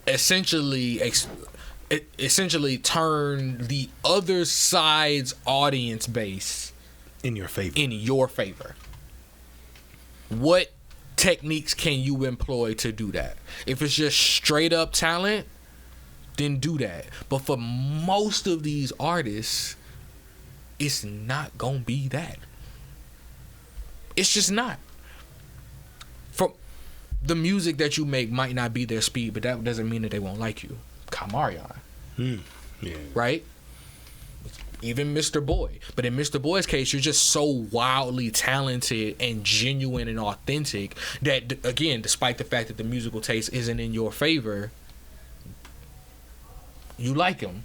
essentially turn the other side's audience base In your favor. What techniques can you employ to do that? If it's just straight up talent, then do that. But for most of these artists, it's not gonna be that. It's just not. From the music that you make might not be their speed, but that doesn't mean that they won't like you. Kamarion. Yeah. Right? Even Mr. Boy. But in Mr. Boy's case, you're just so wildly talented and genuine and authentic that, again, despite the fact that the musical taste isn't in your favor, you like him.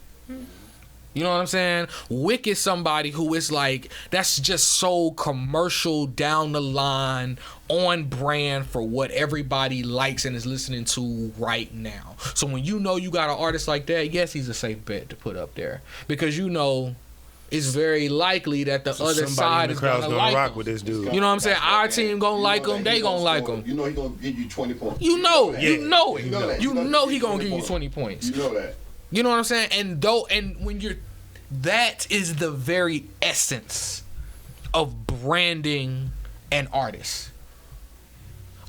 You know what I'm saying? Wick is somebody who is like, that's just so commercial, down the line, on brand for what everybody likes and is listening to right now. So when you know you got an artist like that, yes, he's a safe bet to put up there. Because you know it's very likely that the other side is going to like rock him. with this dude. You know what I'm saying? Our team going to like him. They going to like him. You know he's going to give you 20 points. You know it. You know it. You know that. You know he going to give you 20 points. You know that. You know what I'm saying? And when you're, that is the very essence of branding an artist.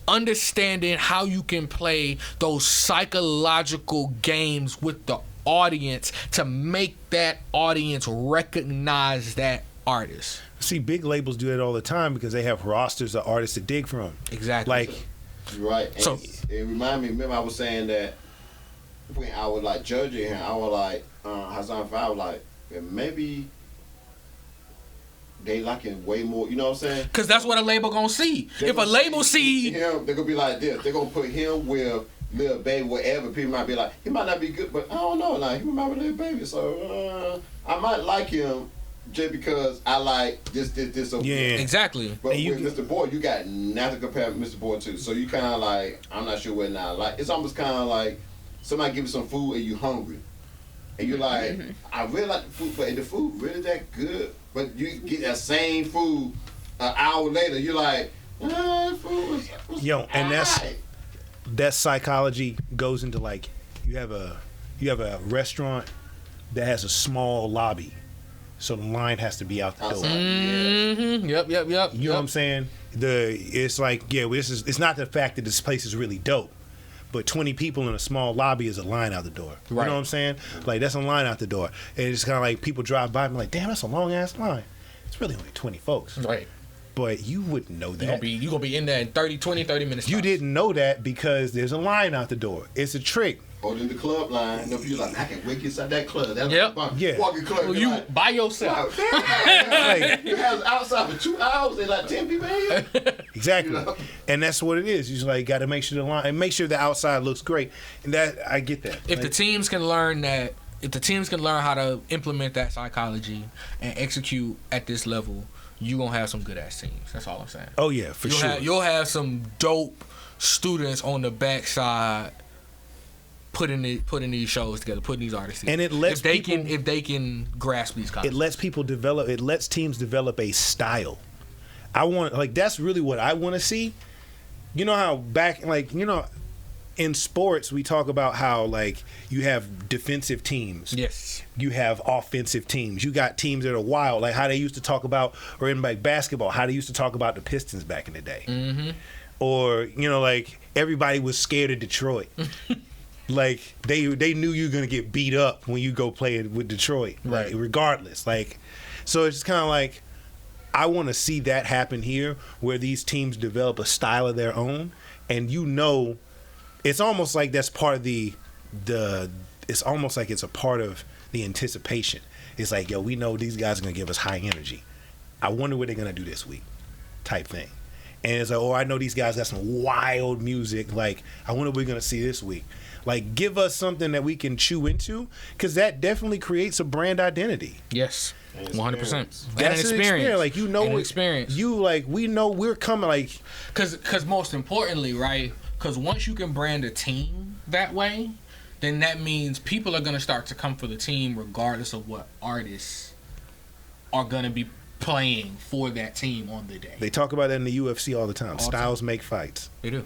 Understanding how you can play those psychological games with the audience to make that audience recognize that artist. See, big labels do that all the time because they have rosters of artists to dig from. Exactly. Like, Right. And So- it reminded me, remember I was saying that when I was like judging him, I was like, Hassan Five, like, maybe they like him way more, you know what I'm saying? Because that's what a label gonna see. If a label see him, they're gonna be like this. They're gonna put him with Lil Baby, whatever. People might be like, he might not be good, but I don't know. Like, he might be Lil Baby, so I might like him just because I like this. Over Yeah. here. exactly. But And you- with Mr. Boyd, you got nothing to compare with Mr. Boyd to. So you kind of like, I'm not sure what now. Like, it's almost kind of like somebody give you some food and you hungry. And you're like, I really like the food, but is the food really that good? But you get that same food an hour later, you're like, food was Yo, and that's- alright. that psychology goes into like you have a restaurant that has a small lobby, so the line has to be out the door. Outside. Mm-hmm. Yep. You know what I'm saying? It's like, yeah, it's not the fact that this place is really dope, but 20 people in a small lobby is a line out the door. You Right. know what I'm saying? Like, that's a line out the door, and it's kind of like people drive by and be like, damn, that's a long ass line. It's really only 20 folks, Right. but you wouldn't know that. You gonna be in there in 30 minutes. You tops. didn't know that because there's a line out the door. It's a trick. Or in the club line, if you're like, I can wake inside that club. That's Yep. Yeah. Walking club. Well, you're you like, by yourself. Like, you have outside for 2 hours. They like 10 people in here. exactly. You know? And that's what it is. You just like got to make sure the line and make sure the outside looks great. And that I get that. If the Like, teams can learn that, if the teams can learn how to implement that psychology and execute at this level, you gonna have some good ass teams. That's all I'm saying. oh yeah, for sure. You'll have some dope students on the backside putting these shows together, putting these artists together. And it lets if they can grasp these It concepts. lets people develop. It lets teams develop a style. I want like that's really what I want to see. You know how back like in sports we talk about how like you have defensive teams. Yes. You have offensive teams. You got teams that are wild, like how they used to talk about, or in like basketball, how they used to talk about the Pistons back in the day. Mm-hmm. Or like everybody was scared of Detroit. Like they knew you were gonna get beat up when you go play it with Detroit, Right. Like, regardless. Like, so it's kind of like I want to see that happen here, where these teams develop a style of their own, and it's almost like that's part of the. It's almost like it's a part of the anticipation. It's like, yo, we know these guys are gonna give us high energy. I wonder what they're gonna do this week, type thing. And it's like, oh, I know these guys got some wild music. Like, I wonder what we're gonna see this week. Like, give us something that we can chew into, because that definitely creates a brand identity. Yes. 100%. And That's an experience. Like, you know, And an what- experience. You like, we know we're coming. Like, Because most importantly, right? Because once you can brand a team that way, then that means people are going to start to come for the team regardless of what artists are going to be playing for that team on the day. they talk about that in the UFC all the time. All the Styles make fights. They do.